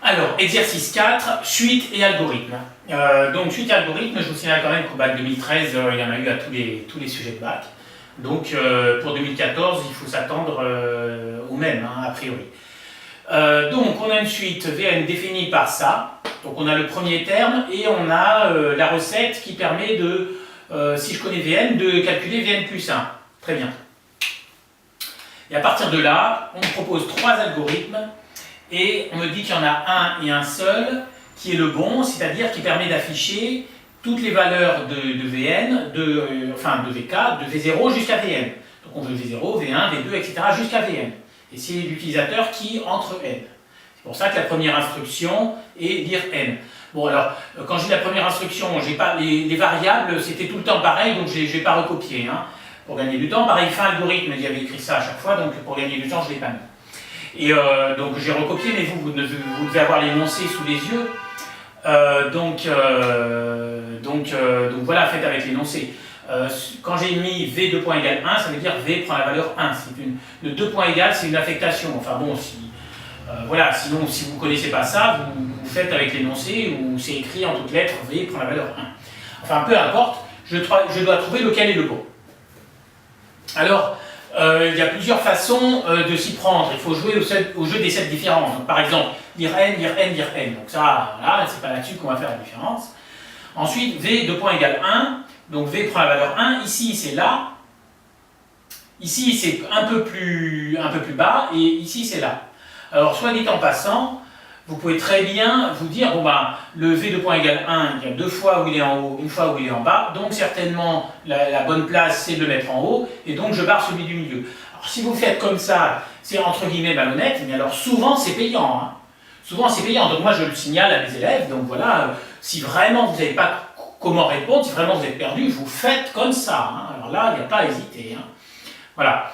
Alors, exercice 4, suite et algorithme. Donc, suite et algorithme, je vous signale quand même qu'au bac 2013, il y en a eu à tous les sujets de bac. Donc, pour 2014, il faut s'attendre au même, hein, a priori. Donc, on a une suite Vn définie par ça. Donc, on a le premier terme et on a la recette qui permet de, si je connais Vn, de calculer Vn plus 1. Très bien. Et à partir de là, on me propose trois algorithmes. Et on me dit qu'il y en a un et un seul qui est le bon, c'est-à-dire qui permet d'afficher toutes les valeurs de Vn, de Vk, de V0 jusqu'à Vn. Donc on veut V0, V1, V2, etc. jusqu'à Vn. Et c'est l'utilisateur qui entre n. C'est pour ça que la première instruction est dire n. Bon alors, quand je dis la première instruction, j'ai pas les variables, c'était tout le temps pareil, donc je n'ai pas recopié. Hein, pour gagner du temps, pareil, fin algorithme, j'avais écrit ça à chaque fois, donc pour gagner du temps, je ne l'ai pas mis. Et donc j'ai recopié, mais vous devez avoir l'énoncé sous les yeux. Donc voilà, faites avec l'énoncé. Quand j'ai mis V2 point égale 1, ça veut dire V prend la valeur 1. Le 2 point égal, c'est une affectation. Enfin bon, voilà, sinon si vous ne connaissez pas ça, vous faites avec l'énoncé où c'est écrit en toutes lettres V prend la valeur 1. Enfin peu importe, je dois trouver lequel est le bon. Alors, il y a plusieurs façons de s'y prendre. Il faut jouer au jeu des 7 différences. Donc, par exemple, dire n, dire n, dire n. Donc ça, voilà, c'est pas là-dessus qu'on va faire la différence. Ensuite, v, 2 points égale 1. Donc v prend la valeur 1. Ici, c'est là. Ici, c'est un peu plus bas. Et ici, c'est là. Alors, soit dit en passant, vous pouvez très bien vous dire, bon bah, le v 2 points égale 1, il y a deux fois où il est en haut, une fois où il est en bas, donc certainement la bonne place c'est de le mettre en haut, et donc je barre celui du milieu. Alors si vous faites comme ça, c'est entre guillemets malhonnête, mais alors souvent c'est payant. Hein. Souvent c'est payant, donc moi je le signale à mes élèves, donc voilà, si vraiment vous n'avez pas comment répondre, si vraiment vous êtes perdu, vous faites comme ça. Hein. Alors là, il n'y a pas à hésiter. Hein. Voilà.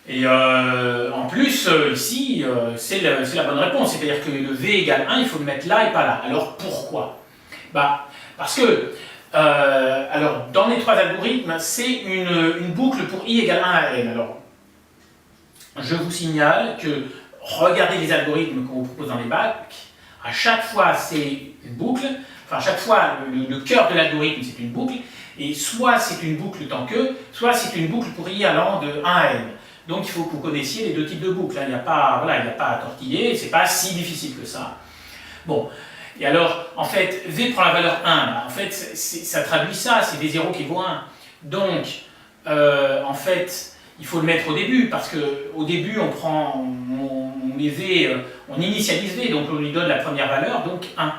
Et en plus, ici, c'est la bonne réponse, c'est-à-dire que le V égale 1, il faut le mettre là et pas là. Alors pourquoi? Parce que, alors, dans les trois algorithmes, c'est une boucle pour I égale 1 à N. Alors, je vous signale que, regardez les algorithmes qu'on vous propose dans les bacs, à chaque fois c'est une boucle, enfin à chaque fois le cœur de l'algorithme c'est une boucle, et soit c'est une boucle tant que, soit c'est une boucle pour I allant de 1 à N. Donc il faut que vous connaissiez les deux types de boucles, hein. Il n'y a pas à tortiller, c'est pas si difficile que ça. Bon, et alors, en fait, V prend la valeur 1, en fait, ça traduit ça, c'est V0 qui vaut 1. Donc, en fait, il faut le mettre au début, parce qu'au début, on met V, on initialise V, donc on lui donne la première valeur, donc 1.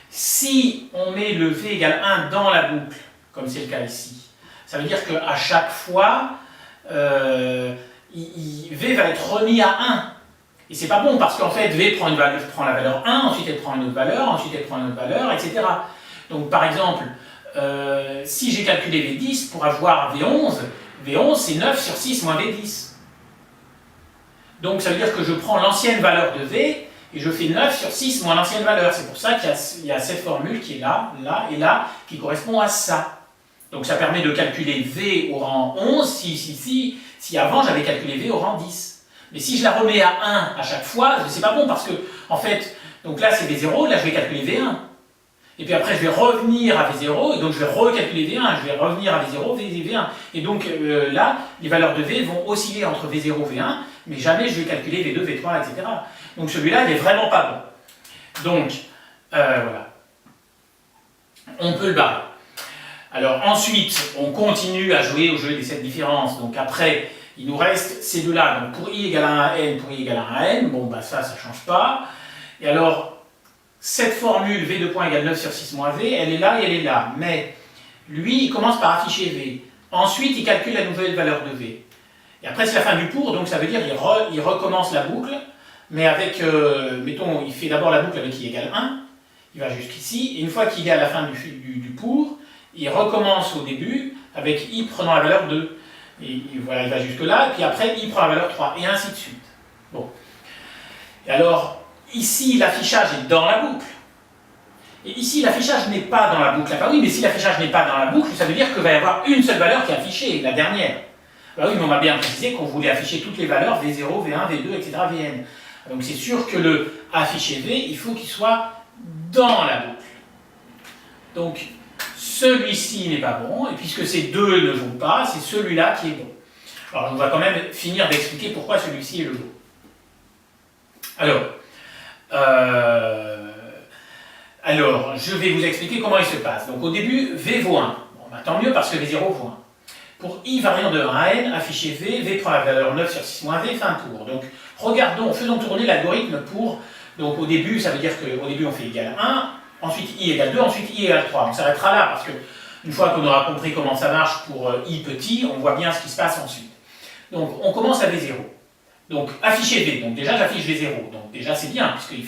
Si on met le V égale 1 dans la boucle, comme c'est le cas ici, ça veut dire qu'à chaque fois, V va être remis à 1. Et c'est pas bon parce qu'en fait V prend la valeur 1, ensuite elle prend une autre valeur, ensuite elle prend une autre valeur, etc. Donc par exemple, si j'ai calculé V10 pour avoir V11, V11 c'est 9 sur 6 moins V10. Donc ça veut dire que je prends l'ancienne valeur de V et je fais 9 sur 6 moins l'ancienne valeur. C'est pour ça qu'il y a cette formule qui est là, là et là, qui correspond à ça. Donc ça permet de calculer V au rang 11 si avant j'avais calculé V au rang 10. Mais si je la remets à 1 à chaque fois, c'est pas bon parce que, en fait, donc là c'est V0, là je vais calculer V1. Et puis après je vais revenir à V0, et donc je vais recalculer V1, je vais revenir à V0, V1. Et donc là, les valeurs de V vont osciller entre V0 et V1, mais jamais je vais calculer V2, V3, etc. Donc celui-là, il n'est vraiment pas bon. Donc, voilà. On peut le barrer. Alors ensuite, on continue à jouer au jeu des 7 différences. Donc après, il nous reste ces deux-là. Donc pour I égale 1 à N, pour I égale 1 à N, bon bah ça ne change pas. Et alors, cette formule V2 point égale 9 sur 6 moins V, elle est là et elle est là. Mais lui, il commence par afficher V. Ensuite, il calcule la nouvelle valeur de V. Et après, c'est la fin du pour, donc ça veut dire qu'il recommence la boucle, mais avec, mettons, il fait d'abord la boucle avec I égale 1, il va jusqu'ici, et une fois qu'il est à la fin du pour, il recommence au début avec I prenant la valeur 2. Et voilà, il va jusque là, et puis après I prend la valeur 3, et ainsi de suite. Bon. Et alors, ici, l'affichage est dans la boucle. Et ici, l'affichage n'est pas dans la boucle. Ah bah oui, mais si l'affichage n'est pas dans la boucle, ça veut dire qu'il va y avoir une seule valeur qui est affichée, la dernière. Bah oui, mais on m'a bien précisé qu'on voulait afficher toutes les valeurs V0, V1, V2, etc., Vn. Donc c'est sûr que le affiché V, il faut qu'il soit dans la boucle. Donc celui-ci n'est pas bon, et puisque ces deux ne vont pas, c'est celui-là qui est bon. Alors on va quand même finir d'expliquer pourquoi celui-ci est le bon. Alors, je vais vous expliquer comment il se passe. Donc au début, V vaut 1. Bon, bah, tant mieux parce que V0 vaut 1. Pour i variant de 1 à n, affiché V, V prend la valeur 9 sur 6 moins V, fin tour. Donc regardons, faisons tourner l'algorithme pour... Donc au début, ça veut dire qu'au début on fait égal 1, ensuite i égale 2, ensuite i égale 3. On s'arrêtera là parce que une fois qu'on aura compris comment ça marche pour i petit, on voit bien ce qui se passe ensuite. Donc on commence à V0. Donc afficher V, donc déjà j'affiche V0, donc déjà c'est bien, puisqu'il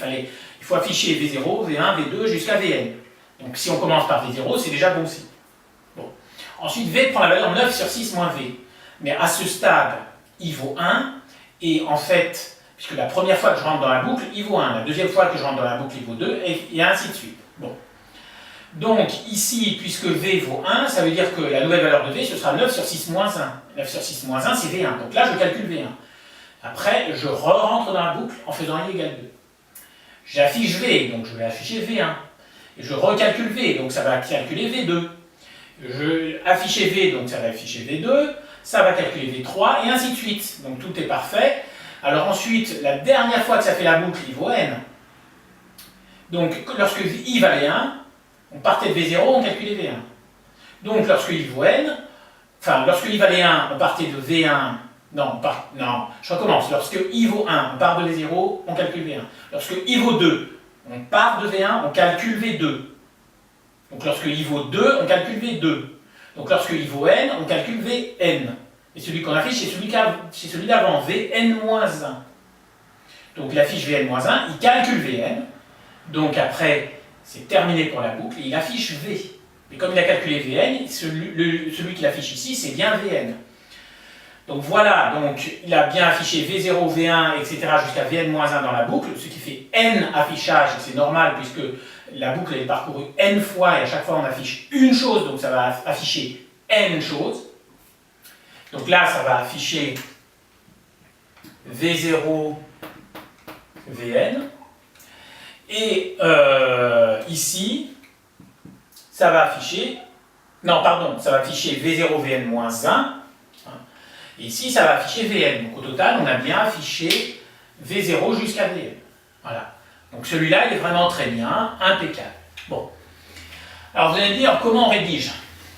faut afficher V0, V1, V2 jusqu'à Vn. Donc si on commence par V0, c'est déjà bon signe. Bon. Ensuite V prend la valeur 9 sur 6 moins V. Mais à ce stade, I vaut 1, et en fait, puisque la première fois que je rentre dans la boucle, I vaut 1, la deuxième fois que je rentre dans la boucle, I vaut 2, et ainsi de suite. Bon. Donc ici, puisque V vaut 1, ça veut dire que la nouvelle valeur de V, ce sera 9 sur 6 moins 1. 9 sur 6 moins 1, c'est V1. Donc là, je calcule V1. Après, je rentre dans la boucle en faisant I égale 2. J'affiche V, donc je vais afficher V1. Et je recalcule V, donc ça va calculer V2. Je affiche V, donc ça va afficher V2. Ça va calculer V3, et ainsi de suite. Donc tout est parfait. Alors ensuite, la dernière fois que ça fait la boucle, il vaut N. Donc lorsque I valait 1, on partait de V0, on calculait V1. Donc lorsque I vaut N, enfin lorsque I valait 1, on partait de V1. Non, je recommence. Lorsque I vaut 1, on part de V0, on calcule V1. Lorsque I vaut 2, on part de V1, on calcule V2. Donc lorsque I vaut 2, on calcule V2. Donc lorsque I vaut N, on calcule Vn. Et celui qu'on affiche, c'est celui d'avant, Vn-1. Donc il affiche Vn-1, il calcule Vn. Donc après, c'est terminé pour la boucle, et il affiche V. Et comme il a calculé Vn, celui qu'il affiche ici, c'est bien Vn. Donc voilà, donc il a bien affiché V0, V1, etc. jusqu'à Vn-1 dans la boucle, ce qui fait N affichages, c'est normal puisque la boucle est parcourue N fois et à chaque fois on affiche une chose, donc ça va afficher N choses. Donc là, ça va afficher V0, Vn. Et ici, ça va afficher, non pardon, ça va afficher V0, Vn-1. Et ici, ça va afficher Vn. Donc au total, on a bien affiché V0 jusqu'à Vn. Voilà. Donc celui-là, il est vraiment très bien, impeccable. Bon. Alors vous allez me dire, comment on rédige?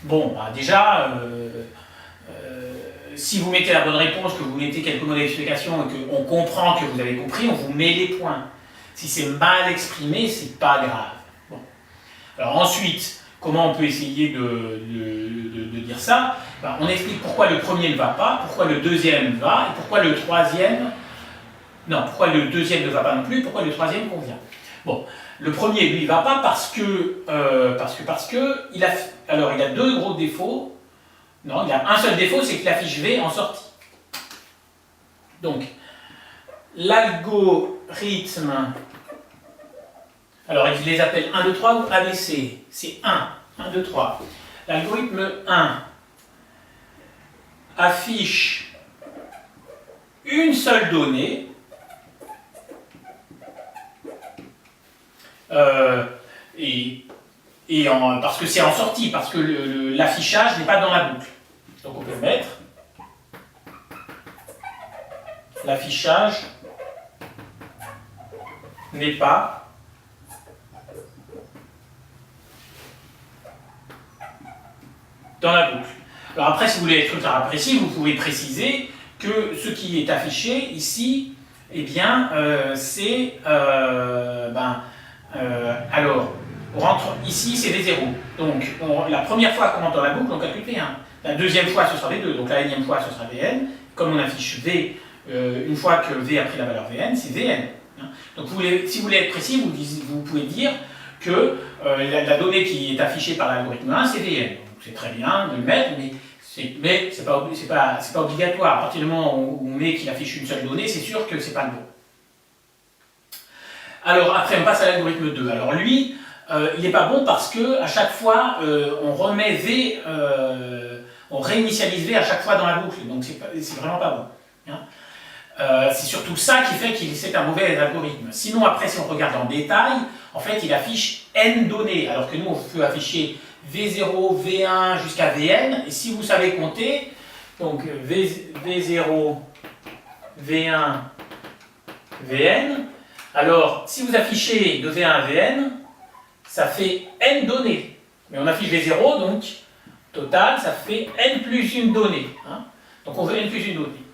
Bon, bah, déjà, si vous mettez la bonne réponse, que vous mettez quelques mots d'explication et qu'on comprend que vous avez compris, on vous met les points. Si c'est mal exprimé, c'est pas grave. Bon. Alors ensuite, comment on peut essayer de dire ça? Ben, on explique pourquoi le premier ne va pas, pourquoi le deuxième va, et pourquoi le troisième... Non, pourquoi le deuxième ne va pas non plus, pourquoi le troisième convient. Bon, le premier, lui, ne va pas parce que il a deux gros défauts. Non, il a un seul défaut, c'est qu'il affiche V en sortie. Donc, l'algorithme... Alors, il les appelle 1, 2, 3 ou ABC. C'est 1, 2, 3. L'algorithme 1 affiche une seule donnée parce que c'est en sortie, parce que l'affichage n'est pas dans la boucle. Donc on peut mettre l'affichage n'est pas dans la boucle. Alors après, si vous voulez être ultra précis, vous pouvez préciser que ce qui est affiché ici, eh bien, c'est... alors, on rentre ici, c'est V0. Donc, la première fois qu'on rentre dans la boucle, on calcule V1. La deuxième fois, ce sera V2. Donc, la énième fois, ce sera Vn. Comme on affiche V, une fois que V a pris la valeur Vn, c'est Vn. Donc, si vous voulez être précis, vous pouvez dire que la donnée qui est affichée par l'algorithme 1, c'est Vn. C'est très bien de le mettre, mais c'est pas obligatoire. À partir du moment où on met qu'il affiche une seule donnée, c'est sûr que c'est pas le bon. Alors après, on passe à l'algorithme 2. Alors lui, il n'est pas bon parce que à chaque fois, on remet V, on réinitialise V à chaque fois dans la boucle. Donc c'est vraiment pas bon. Hein. C'est surtout ça qui fait que c'est un mauvais algorithme. Sinon, après, si on regarde en détail, en fait, il affiche n données, alors que nous, on peut afficher V0, V1 jusqu'à Vn. Et si vous savez compter, donc V0, V1, Vn, alors si vous affichez de V1 à Vn, ça fait n données. Mais on affiche V0, donc total, ça fait n plus une donnée. Hein. Donc on veut n plus une donnée.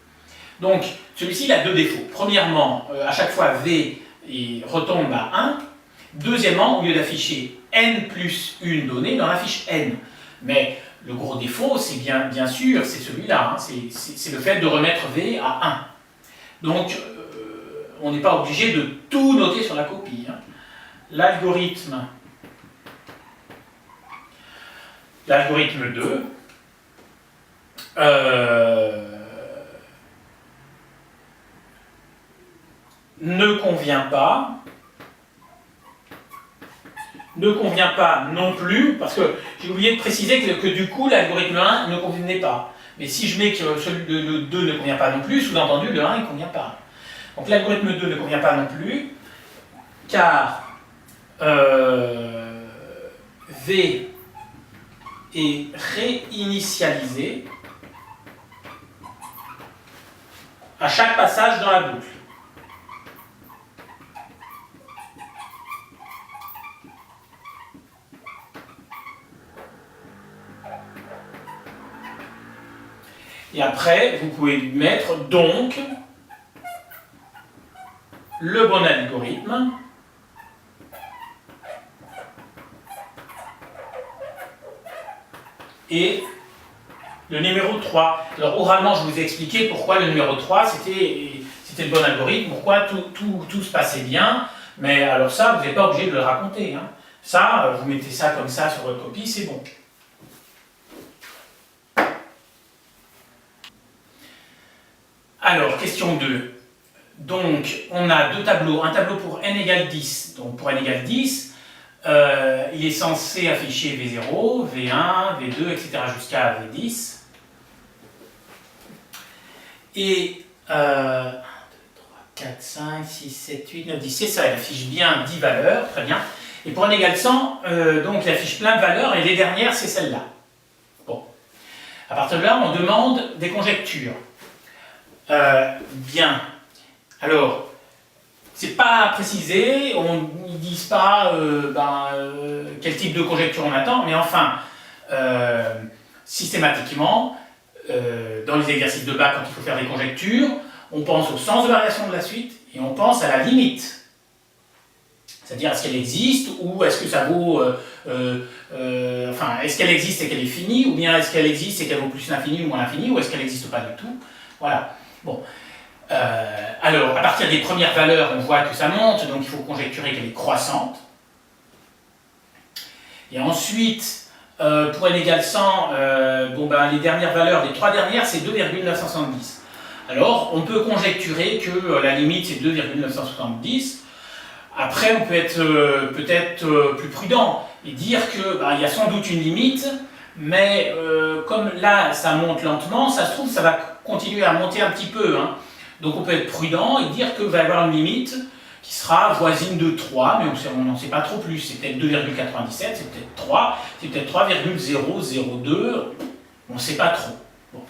Donc celui-ci, il a deux défauts. Premièrement, à chaque fois V il retombe à 1. Deuxièmement, au lieu d'afficher n plus une donnée, il en affiche n. Mais le gros défaut, c'est bien sûr, c'est celui-là. Hein. C'est le fait de remettre V à 1. Donc, on n'est pas obligé de tout noter sur la copie. Hein. L'algorithme 2 ne convient pas non plus, parce que j'ai oublié de préciser que du coup l'algorithme 1 ne convenait pas. Mais si je mets que celui de 2 ne convient pas non plus, sous-entendu le 1 ne convient pas. Donc l'algorithme 2 ne convient pas non plus, car V est réinitialisé à chaque passage dans la boucle. Et après, vous pouvez lui mettre donc le bon algorithme et le numéro 3. Alors oralement, je vous ai expliqué pourquoi le numéro 3 c'était le bon algorithme, pourquoi tout se passait bien, mais alors ça, vous n'êtes pas obligé de le raconter. Hein. Ça, vous mettez ça comme ça sur votre copie, c'est bon. Alors, question 2. Donc, on a deux tableaux. Un tableau pour n égale 10. Donc, pour n égale 10, il est censé afficher V0, V1, V2, etc. jusqu'à V10. Et 1, 2, 3, 4, 5, 6, 7, 8, 9, 10, c'est ça, il affiche bien 10 valeurs, très bien. Et pour n égale 100, donc il affiche plein de valeurs, et les dernières, c'est celle-là. Bon. À partir de là, on demande des conjectures. Bien. Alors, c'est pas précisé, ils ne disent pas quel type de conjecture on attend, mais enfin, systématiquement, dans les exercices de bac, quand il faut faire des conjectures, on pense au sens de variation de la suite et on pense à la limite. C'est-à-dire, est-ce qu'elle existe ou est-ce que ça vaut... est-ce qu'elle existe et qu'elle est finie, ou bien est-ce qu'elle existe et qu'elle vaut plus l'infini ou moins l'infini, ou est-ce qu'elle n'existe pas du tout. Voilà. Bon. Alors, à partir des premières valeurs, on voit que ça monte, donc il faut conjecturer qu'elle est croissante. Et ensuite, pour n égale 100, les dernières valeurs, les trois dernières, c'est 2,970. Alors, on peut conjecturer que la limite, c'est 2,970. Après, on peut être peut-être plus prudent et dire qu'il y a sans doute une limite, mais comme là, ça monte lentement, ça se trouve, ça va continuer à monter un petit peu. Hein. Donc on peut être prudent et dire qu'il va y avoir une limite qui sera voisine de 3, mais on n'en sait pas trop plus. C'est peut-être 2,97, c'est peut-être 3, c'est peut-être 3,002, on ne sait pas trop. Bon.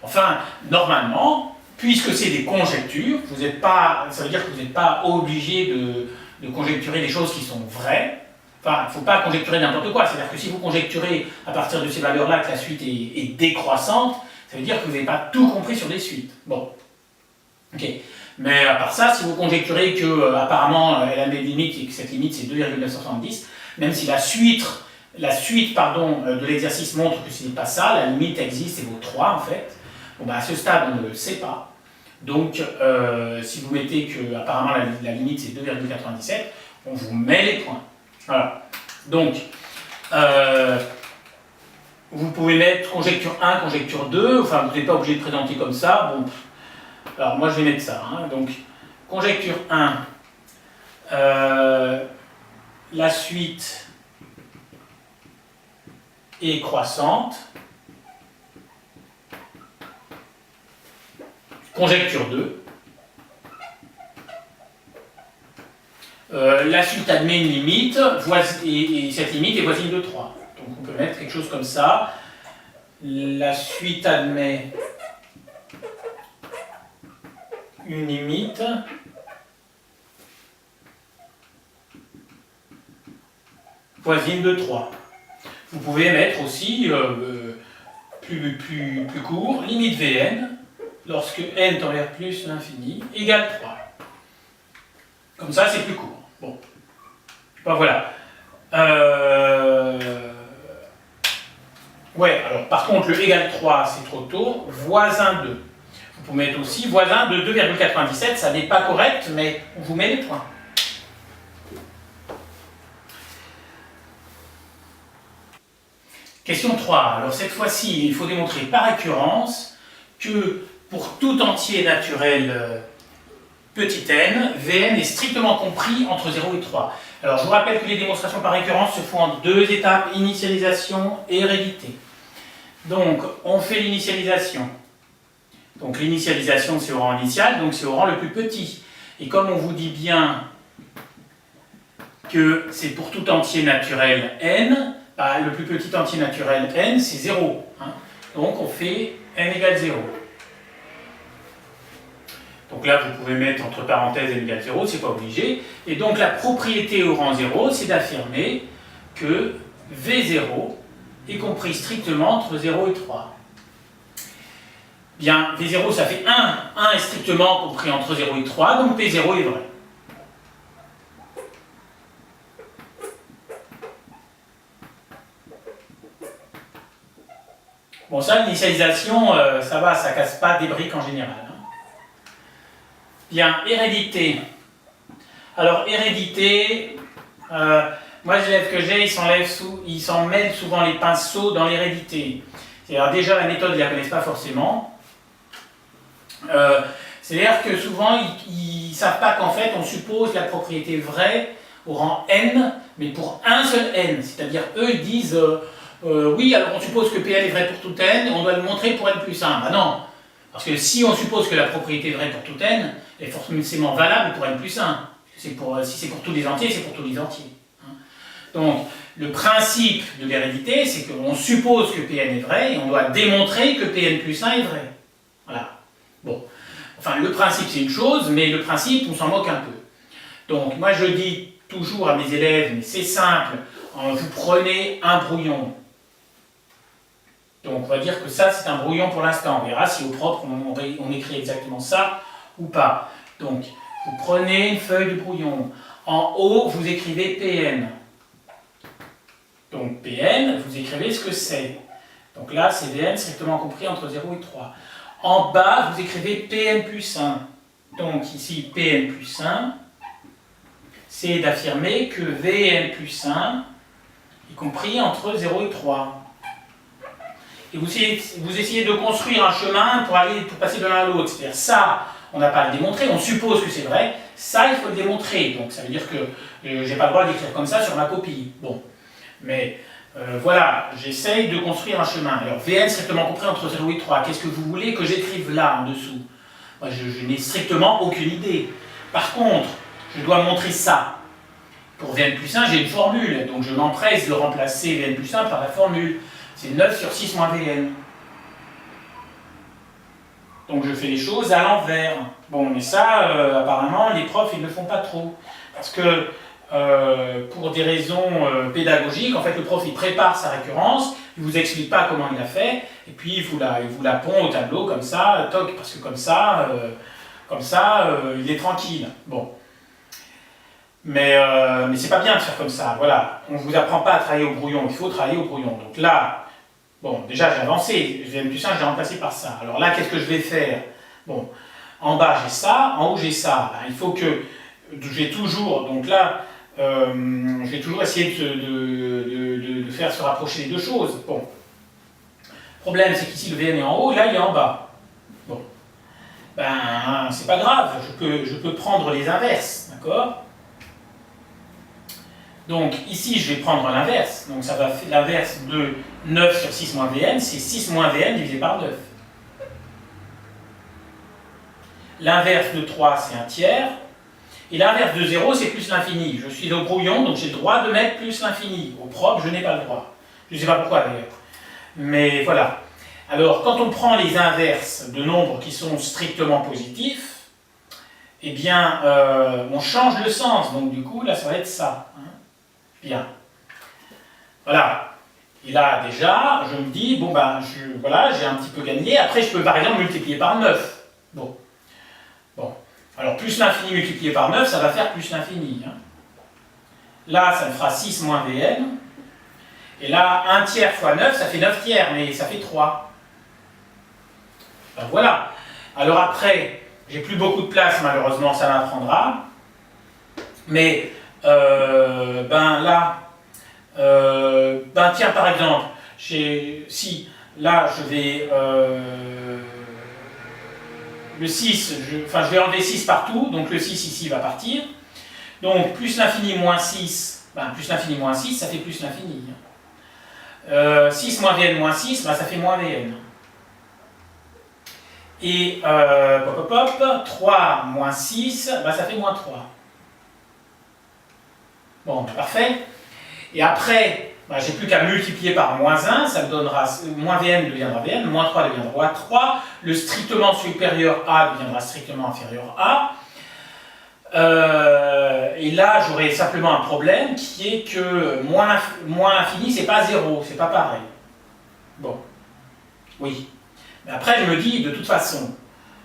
Enfin, normalement, puisque c'est des conjectures, ça veut dire que vous n'êtes pas obligé de conjecturer des choses qui sont vraies. Enfin, il ne faut pas conjecturer n'importe quoi. C'est-à-dire que si vous conjecturez à partir de ces valeurs-là que la suite est décroissante, ça veut dire que vous n'avez pas tout compris sur des suites. Bon. Ok. Mais à part ça, si vous conjecturez que apparemment elle a des limites et que cette limite c'est 2,970, même si la suite de l'exercice montre que ce n'est pas ça, la limite existe et vaut 3 en fait, à ce stade on ne le sait pas. Donc si vous mettez que apparemment la limite c'est 2,97, on vous met les points. Voilà. Donc vous pouvez mettre conjecture 1, conjecture 2, enfin vous n'êtes pas obligé de présenter comme ça. Bon. Alors moi je vais mettre ça. Hein. Donc conjecture 1, la suite est croissante. Conjecture 2, la suite admet une limite, et cette limite est voisine de 3. Donc on peut mettre quelque chose comme ça. La suite admet une limite voisine de 3. Vous pouvez mettre aussi plus court, limite Vn, lorsque n tend vers plus l'infini, égale 3. Comme ça, c'est plus court. Bon. Ben voilà. Ouais, alors par contre, le égal 3, c'est trop tôt. Voisin 2. Vous pouvez mettre aussi voisin de 2,97, ça n'est pas correct, mais on vous met les points. Question 3. Alors cette fois-ci, il faut démontrer par récurrence que pour tout entier naturel petit n, Vn est strictement compris entre 0 et 3. Alors je vous rappelle que les démonstrations par récurrence se font en 2 étapes, initialisation et hérédité. Donc on fait l'initialisation. Donc l'initialisation c'est au rang initial, donc c'est au rang le plus petit. Et comme on vous dit bien que c'est pour tout entier naturel n, bah, le plus petit entier naturel n c'est 0. Hein. Donc on fait n égale 0. Donc là, vous pouvez mettre entre parenthèses n égale 0, c'est pas obligé. Et donc la propriété au rang 0, c'est d'affirmer que V0 est compris strictement entre 0 et 3. Bien, V0, ça fait 1. 1 est strictement compris entre 0 et 3, donc P0 est vrai. Bon, ça, l'initialisation, ça va, ça casse pas des briques en général. Bien, hérédité. Alors, hérédité, moi, les élèves que j'ai, ils s'en mêlent souvent les pinceaux dans l'hérédité. C'est-à-dire, déjà, la méthode, ils ne la connaissent pas forcément. C'est-à-dire que souvent, ils ne savent pas qu'en fait, on suppose la propriété vraie au rang n, mais pour un seul n. C'est-à-dire, eux, ils disent, oui, alors on suppose que Pn est vrai pour tout n, on doit le montrer pour n plus 1. Ben non, parce que si on suppose que la propriété est vraie pour tout n, elle est forcément valable pour n plus 1. Si c'est pour tous les entiers, c'est pour tous les entiers. Donc, le principe de l'hérédité, c'est qu'on suppose que Pn est vrai et on doit démontrer que Pn plus 1 est vrai. Voilà. Bon. Enfin, le principe, c'est une chose, mais le principe, on s'en moque un peu. Donc, moi, je dis toujours à mes élèves, mais c'est simple, vous prenez un brouillon. Donc, on va dire que ça, c'est un brouillon pour l'instant. On verra si au propre, on écrit exactement ça ou pas. Donc, vous prenez une feuille de brouillon. En haut, vous écrivez Pn. Donc, Pn, vous écrivez ce que c'est. Donc là, c'est Vn strictement compris entre 0 et 3. En bas, vous écrivez Pn plus 1. Donc, ici, Pn plus 1, c'est d'affirmer que Vn plus 1 est compris entre 0 et 3. Et vous essayez de construire un chemin pour passer de l'un à l'autre. C'est-à-dire ça, on n'a pas à le démontrer, on suppose que c'est vrai. Ça, il faut le démontrer. Donc ça veut dire que je n'ai pas le droit d'écrire comme ça sur ma copie. Bon. Mais voilà, j'essaye de construire un chemin. Alors Vn strictement compris entre 0 et 3. Qu'est-ce que vous voulez que j'écrive là en dessous? Moi, je n'ai strictement aucune idée. Par contre, je dois montrer ça. Pour Vn plus 1, j'ai une formule. Donc je m'empresse de remplacer Vn plus 1 par la formule. C'est 9 sur 6 moins Vn. Donc je fais les choses à l'envers. Bon, mais ça, apparemment, les profs, ils ne le font pas trop. Parce que, pour des raisons pédagogiques, en fait, le prof, il prépare sa récurrence, il ne vous explique pas comment il a fait, et puis il vous la pond au tableau, comme ça, toc, parce que comme ça, il est tranquille. Bon. Mais c'est pas bien de faire comme ça, voilà. On ne vous apprend pas à travailler au brouillon, il faut travailler au brouillon. Donc là, bon, déjà j'ai avancé, Vn plus 1, j'ai remplacé par ça. Alors là, qu'est-ce que je vais faire? Bon, en bas j'ai ça, en haut j'ai ça. Ben, il faut que, j'ai toujours, donc là, je vais toujours essayer de faire se rapprocher les deux choses. Bon, le problème c'est qu'ici le Vn est en haut, là il est en bas. Bon, ben c'est pas grave, je peux prendre les inverses, d'accord? Donc ici, je vais prendre l'inverse. Donc ça va faire l'inverse de 9 sur 6 moins Vn, c'est 6 moins Vn divisé par 9. L'inverse de 3, c'est un tiers. Et l'inverse de 0, c'est plus l'infini. Je suis au brouillon, donc j'ai le droit de mettre plus l'infini. Au propre, je n'ai pas le droit. Je ne sais pas pourquoi d'ailleurs. Mais voilà. Alors, quand on prend les inverses de nombres qui sont strictement positifs, eh bien, on change le sens. Donc, du coup, là, ça va être ça. Hein. Bien. Voilà. Et là, déjà, je me dis, bon, ben, voilà, j'ai un petit peu gagné. Après, je peux, par exemple, multiplier par 9. Bon. Bon. Alors, plus l'infini multiplié par 9, ça va faire plus l'infini. Hein. Là, ça me fera 6 moins Vn. Et là, 1 tiers fois 9, ça fait 9 tiers, mais ça fait 3. Ben voilà. Alors après, j'ai plus beaucoup de place, malheureusement, ça m'apprendra. Mais, ben là, ben tiens, par exemple, si, là, je vais, le 6, je vais enlever 6 partout, donc le 6 ici va partir. Donc, plus l'infini moins 6, ben, plus l'infini moins 6, ça fait plus l'infini. 6 moins Vn moins 6, ben, ça fait moins Vn. Et 3 moins 6, ben, ça fait moins 3. Bon, ben, parfait. Et après, ben, j'ai plus qu'à multiplier par moins 1, ça me donnera, moins Vn deviendra Vn, moins 3 deviendra 3, le strictement supérieur A deviendra strictement inférieur A. Et là, j'aurai simplement un problème qui est que moins l'infini, c'est pas 0, c'est pas pareil. Bon, oui. Mais après, je me dis, de toute façon,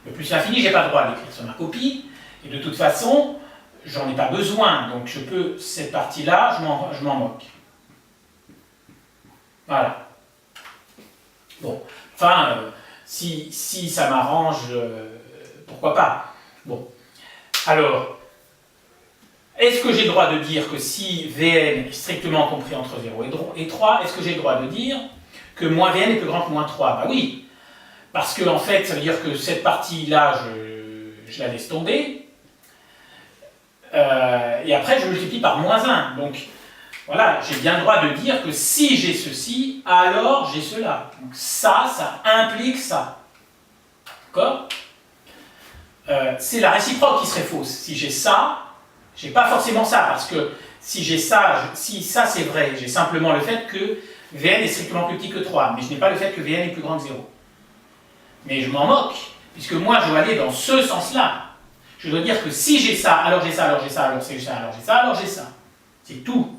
le plus l'infini, j'ai pas le droit de l'écrire sur ma copie, et de toute façon, j'en ai pas besoin, donc je peux, cette partie-là, je m'en moque. Voilà. Bon, enfin, si ça m'arrange, pourquoi pas. Bon, alors, est-ce que j'ai le droit de dire que si Vn est strictement compris entre 0 et 3, est-ce que j'ai le droit de dire que moins Vn est plus grand que moins 3? Bah oui, parce que en fait, ça veut dire que cette partie-là, je la laisse tomber, et après je multiplie par moins 1. Donc, voilà, j'ai bien le droit de dire que si j'ai ceci, alors j'ai cela. Donc ça implique ça. D'accord? C'est la réciproque qui serait fausse. Si j'ai ça, j'ai pas forcément ça, parce que si j'ai ça, si ça c'est vrai, j'ai simplement le fait que Vn est strictement plus petit que 3, mais je n'ai pas le fait que Vn est plus grand que 0. Mais je m'en moque, puisque moi je dois aller dans ce sens-là. Je dois dire que si j'ai ça, alors j'ai ça, alors j'ai ça, alors j'ai ça, alors j'ai ça, alors j'ai ça. C'est tout.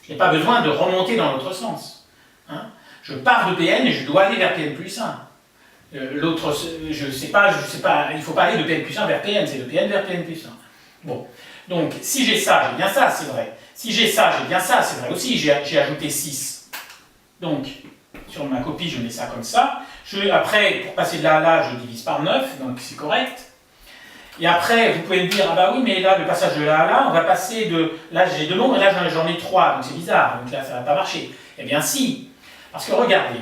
Je n'ai pas besoin de remonter dans l'autre sens. Hein? Je pars de Pn et je dois aller vers Pn plus 1. L'autre, je sais pas, il ne faut pas aller de Pn plus 1 vers Pn, c'est de Pn vers Pn plus 1. Bon, donc si j'ai ça, j'ai bien ça, c'est vrai. Si j'ai ça, j'ai bien ça, c'est vrai aussi, j'ai ajouté 6. Donc, sur ma copie, je mets ça comme ça. Après, pour passer de là à là, je divise par 9, donc c'est correct. Et après, vous pouvez me dire, ah bah oui, mais là, le passage de là à là, on va passer de... Là, j'ai 2 nombres, et là, j'en ai 3, donc c'est bizarre, donc là, ça ne va pas marcher. Eh bien, si, parce que regardez,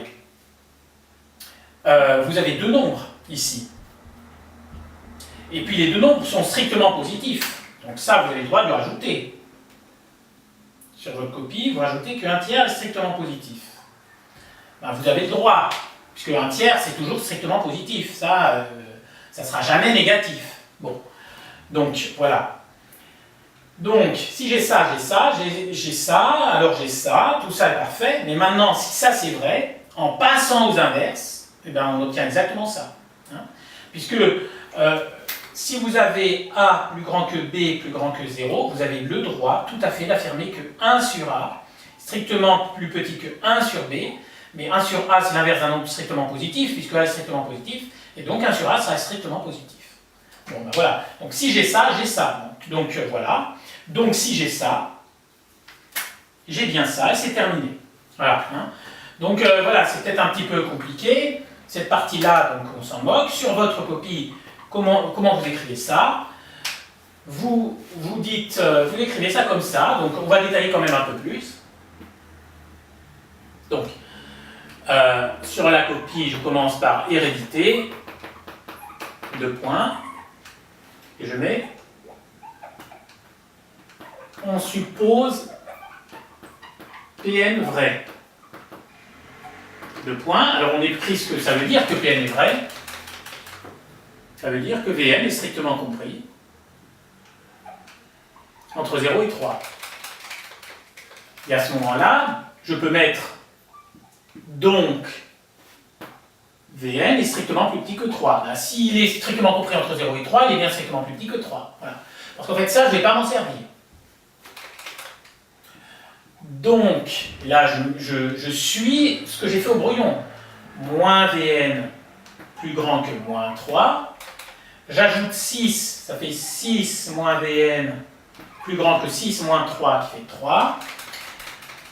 vous avez 2 nombres, ici. Et puis, les 2 nombres sont strictement positifs. Donc ça, vous avez le droit de le rajouter. Sur votre copie, vous rajoutez qu'un tiers est strictement positif. Ben, vous avez le droit, puisque un tiers, c'est toujours strictement positif. Ça ne sera jamais négatif. Bon, donc voilà. Donc, si j'ai ça, j'ai ça, alors j'ai ça, tout ça est parfait. Mais maintenant, si ça c'est vrai, en passant aux inverses, eh bien, on obtient exactement ça. Hein, puisque si vous avez A plus grand que B plus grand que 0, vous avez le droit tout à fait d'affirmer que 1 sur A, strictement plus petit que 1 sur B, mais 1 sur A c'est l'inverse d'un nombre strictement positif, puisque A est strictement positif, et donc 1 sur A sera strictement positif. Bon, ben voilà. Donc si j'ai ça, j'ai ça. Donc voilà. Donc si j'ai ça, j'ai bien ça, et c'est terminé. Voilà. Hein. Donc voilà, c'est peut-être un petit peu compliqué. Cette partie-là, donc on s'en moque. Sur votre copie, comment vous écrivez ça? Vous dites, vous écrivez ça comme ça. Donc on va détailler quand même un peu plus. Donc, sur la copie, je commence par hérédité. 2 points. Et je mets, on suppose Pn vrai. 2 points. Alors on écrit ce que ça veut dire que Pn est vrai. Ça veut dire que Vn est strictement compris entre 0 et 3. Et à ce moment-là, je peux mettre donc Vn est strictement plus petit que 3. S'il est strictement compris entre 0 et 3, il est bien strictement plus petit que 3. Voilà. Parce qu'en fait, ça, je ne vais pas m'en servir. Donc, là, je suis ce que j'ai fait au brouillon. Moins Vn plus grand que moins 3. J'ajoute 6, ça fait 6 moins Vn plus grand que 6 moins 3 qui fait 3.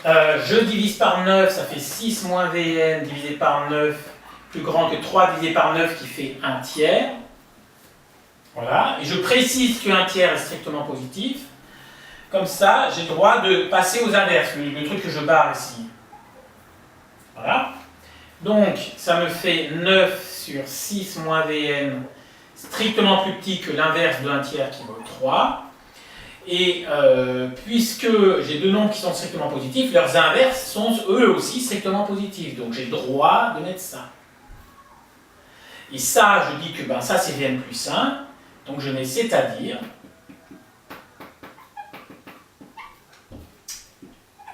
Je divise par 9, ça fait 6 moins Vn divisé par 9 plus grand que 3 divisé par 9 qui fait 1 tiers. Voilà. Et je précise qu'un tiers est strictement positif. Comme ça, j'ai le droit de passer aux inverses, le truc que je barre ici. Voilà. Donc, ça me fait 9 sur 6 moins Vn, strictement plus petit que l'inverse de 1 tiers qui vaut 3. Et puisque j'ai deux nombres qui sont strictement positifs, leurs inverses sont eux aussi strictement positifs. Donc, j'ai le droit de mettre ça. Et ça, je dis que ben, ça, c'est Vn plus 1. Donc, je mets c'est-à-dire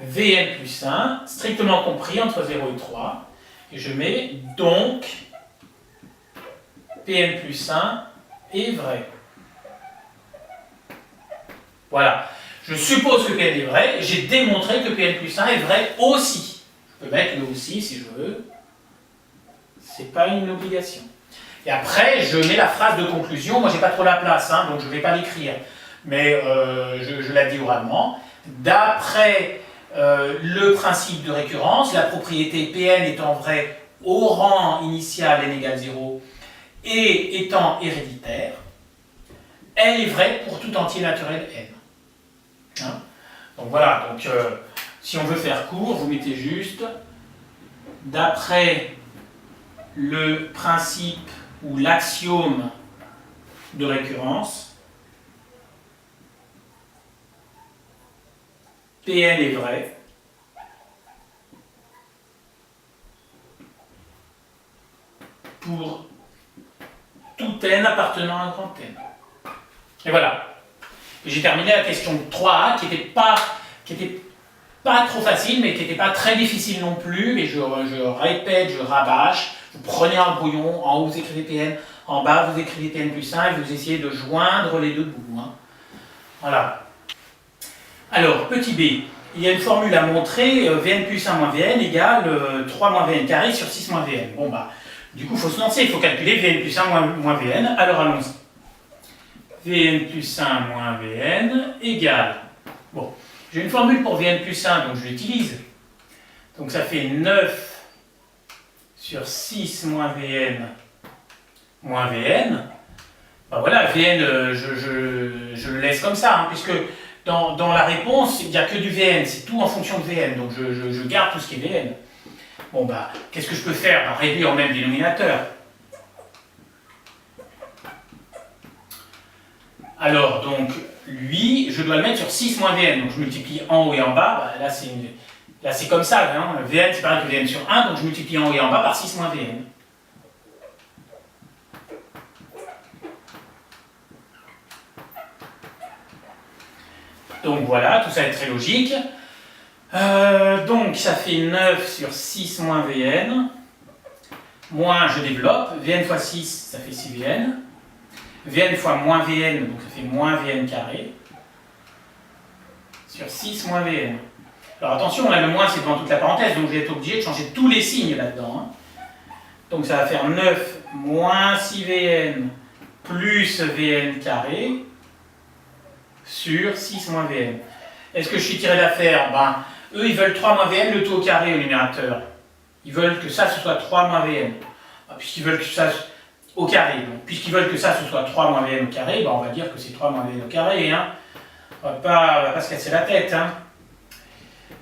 Vn plus 1, strictement compris entre 0 et 3. Et je mets donc Pn plus 1 est vrai. Voilà. Je suppose que Pn est vrai, et j'ai démontré que Pn plus 1 est vrai aussi. Je peux mettre le aussi si je veux. C'est pas une obligation. Et après, je mets la phrase de conclusion. Moi, j'ai pas trop la place, hein, donc je ne vais pas l'écrire. Mais je la dis oralement. D'après le principe de récurrence, la propriété Pn étant vraie au rang initial n égale 0 et étant héréditaire, elle est vraie pour tout entier naturel n. Hein? Donc voilà, donc, si on veut faire court, vous mettez juste d'après le principe ou l'axiome de récurrence, Pn est vrai pour tout n appartenant à un grand n. Et voilà. Et j'ai terminé la question 3A qui n'était pas trop facile, mais qui n'était pas très difficile non plus. Et je répète, je rabâche. Vous prenez un brouillon, en haut vous écrivez Pn, en bas vous écrivez Pn plus 1 et vous essayez de joindre les deux bouts. Hein. Voilà. Alors, petit b, il y a une formule à montrer, Vn plus 1 moins Vn égale 3 moins Vn carré sur 6 moins Vn. Bon bah, du coup il faut se lancer, il faut calculer Vn plus 1 moins Vn, alors allons-y. Vn plus 1 moins Vn égale, bon, j'ai une formule pour Vn plus 1, donc je l'utilise. Donc ça fait 9 sur 6 moins Vn moins Vn. Ben voilà, Vn, je le laisse comme ça, hein, puisque dans la réponse, il n'y a que du Vn, c'est tout en fonction de Vn, donc je garde tout ce qui est Vn. Bon, bah, qu'est-ce que je peux faire? Bah, réduire au même dénominateur. Alors, donc, lui, je dois le mettre sur 6 moins Vn, donc je multiplie en haut et en bas, bah, là c'est comme ça, hein. Vn c'est pareil que Vn sur 1, donc je multiplie en haut et en bas par 6 moins Vn. Donc voilà, tout ça est très logique. Donc ça fait 9 sur 6 moins Vn, moins je développe, Vn fois 6, ça fait 6 Vn, Vn fois moins Vn, donc ça fait moins Vn carré, sur 6 moins Vn. Alors attention, là le moins c'est devant toute la parenthèse, donc je vais être obligé de changer tous les signes là-dedans. Hein. Donc ça va faire 9 moins 6 Vn plus Vn carré sur 6 moins Vn. Est-ce que je suis tiré d'affaire? Ben, eux ils veulent 3 moins Vn, le tout au carré au numérateur. Ils veulent que ça ce soit 3 moins Vn. Puisqu'ils veulent que ça au carré. Donc, puisqu'ils veulent que ça ce soit 3 moins Vn au carré, ben, on va dire que c'est 3 moins Vn au carré. Hein. On va pas se casser la tête. Hein.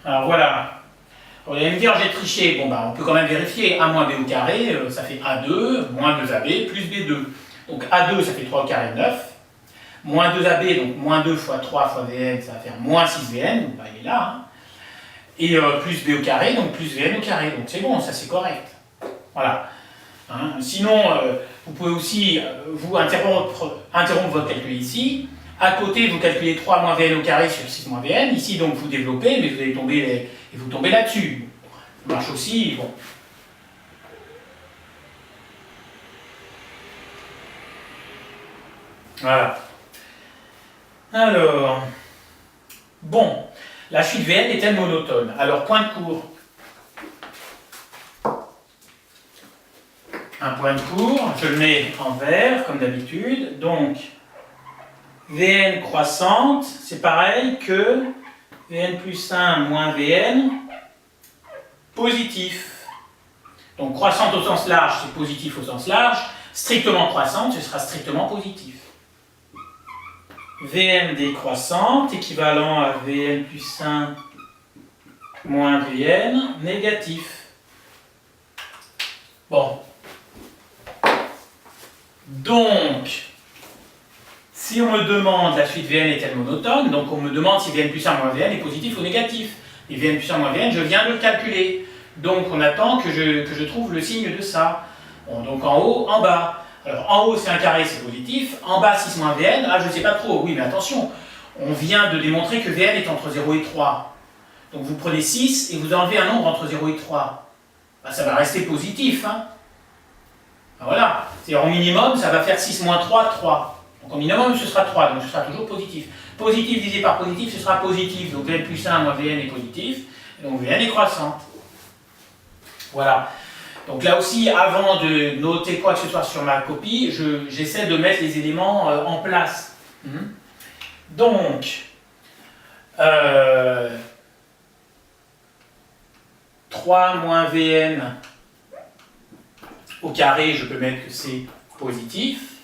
Alors voilà. Vous allez me dire j'ai triché. Bon, ben, on peut quand même vérifier. 1 moins b au carré, ça fait A2, moins 2ab plus b2. Donc A2 ça fait 3 au carré 9. Moins 2ab, donc moins 2 fois 3 fois Vn, ça va faire moins 6Vn, donc bah, il est là. Hein. Et plus b au carré, donc plus Vn au carré. Donc c'est bon, ça c'est correct. Voilà. Hein. Sinon, vous pouvez aussi vous interrompre votre calcul ici, À côté, vous calculez 3 moins Vn au carré sur 6 moins Vn. Ici, donc, vous développez, mais vous allez tomber, et vous tombez là-dessus. Ça marche aussi, bon. Voilà. Alors, bon, la suite Vn est-elle monotone? Alors, point de cours. Un point de cours, je le mets en vert, comme d'habitude. Donc, Vn croissante, c'est pareil que Vn plus 1 moins Vn positif. Donc, croissante au sens large, c'est positif au sens large. Strictement croissante, ce sera strictement positif. Vn décroissante, équivalent à Vn plus 1 moins Vn négatif. Bon. Donc, si on me demande la suite Vn est-elle monotone, donc on me demande si Vn plus 1 moins Vn est positif ou négatif. Et Vn plus 1 moins Vn, je viens de le calculer. Donc on attend que je trouve le signe de ça. Bon, donc en haut, en bas. Alors en haut c'est un carré, c'est positif. En bas 6 moins Vn, ah je ne sais pas trop. Oui mais attention, on vient de démontrer que Vn est entre 0 et 3. Donc vous prenez 6 et vous enlevez un nombre entre 0 et 3. Ben, ça va rester positif. Hein. Ben, voilà. C'est-à-dire au minimum, ça va faire 6 moins 3, 3. Donc au minimum ce sera 3, donc ce sera toujours positif. Positif divisé par positif, ce sera positif. Donc Vn plus 1 moins Vn est positif. Donc Vn est croissante. Voilà. Donc là aussi, avant de noter quoi que ce soit sur ma copie, j'essaie de mettre les éléments en place. Donc, 3 moins Vn au carré, je peux mettre que c'est positif.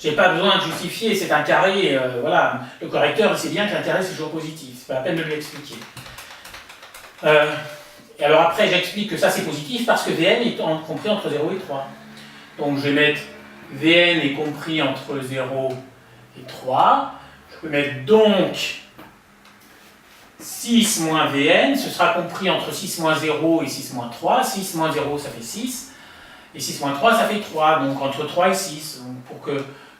Je n'ai pas besoin de justifier, c'est un carré, voilà. Le correcteur sait bien qu'un carré c'est toujours positif, c'est pas la peine de lui expliquer. Et alors après, j'explique que ça c'est positif parce que Vn est compris entre 0 et 3. Donc je vais mettre Vn est compris entre 0 et 3. Je peux mettre donc 6 moins Vn, ce sera compris entre 6 moins 0 et 6 moins 3. 6 moins 0, ça fait 6. Et 6 moins 3, ça fait 3. Donc entre 3 et 6.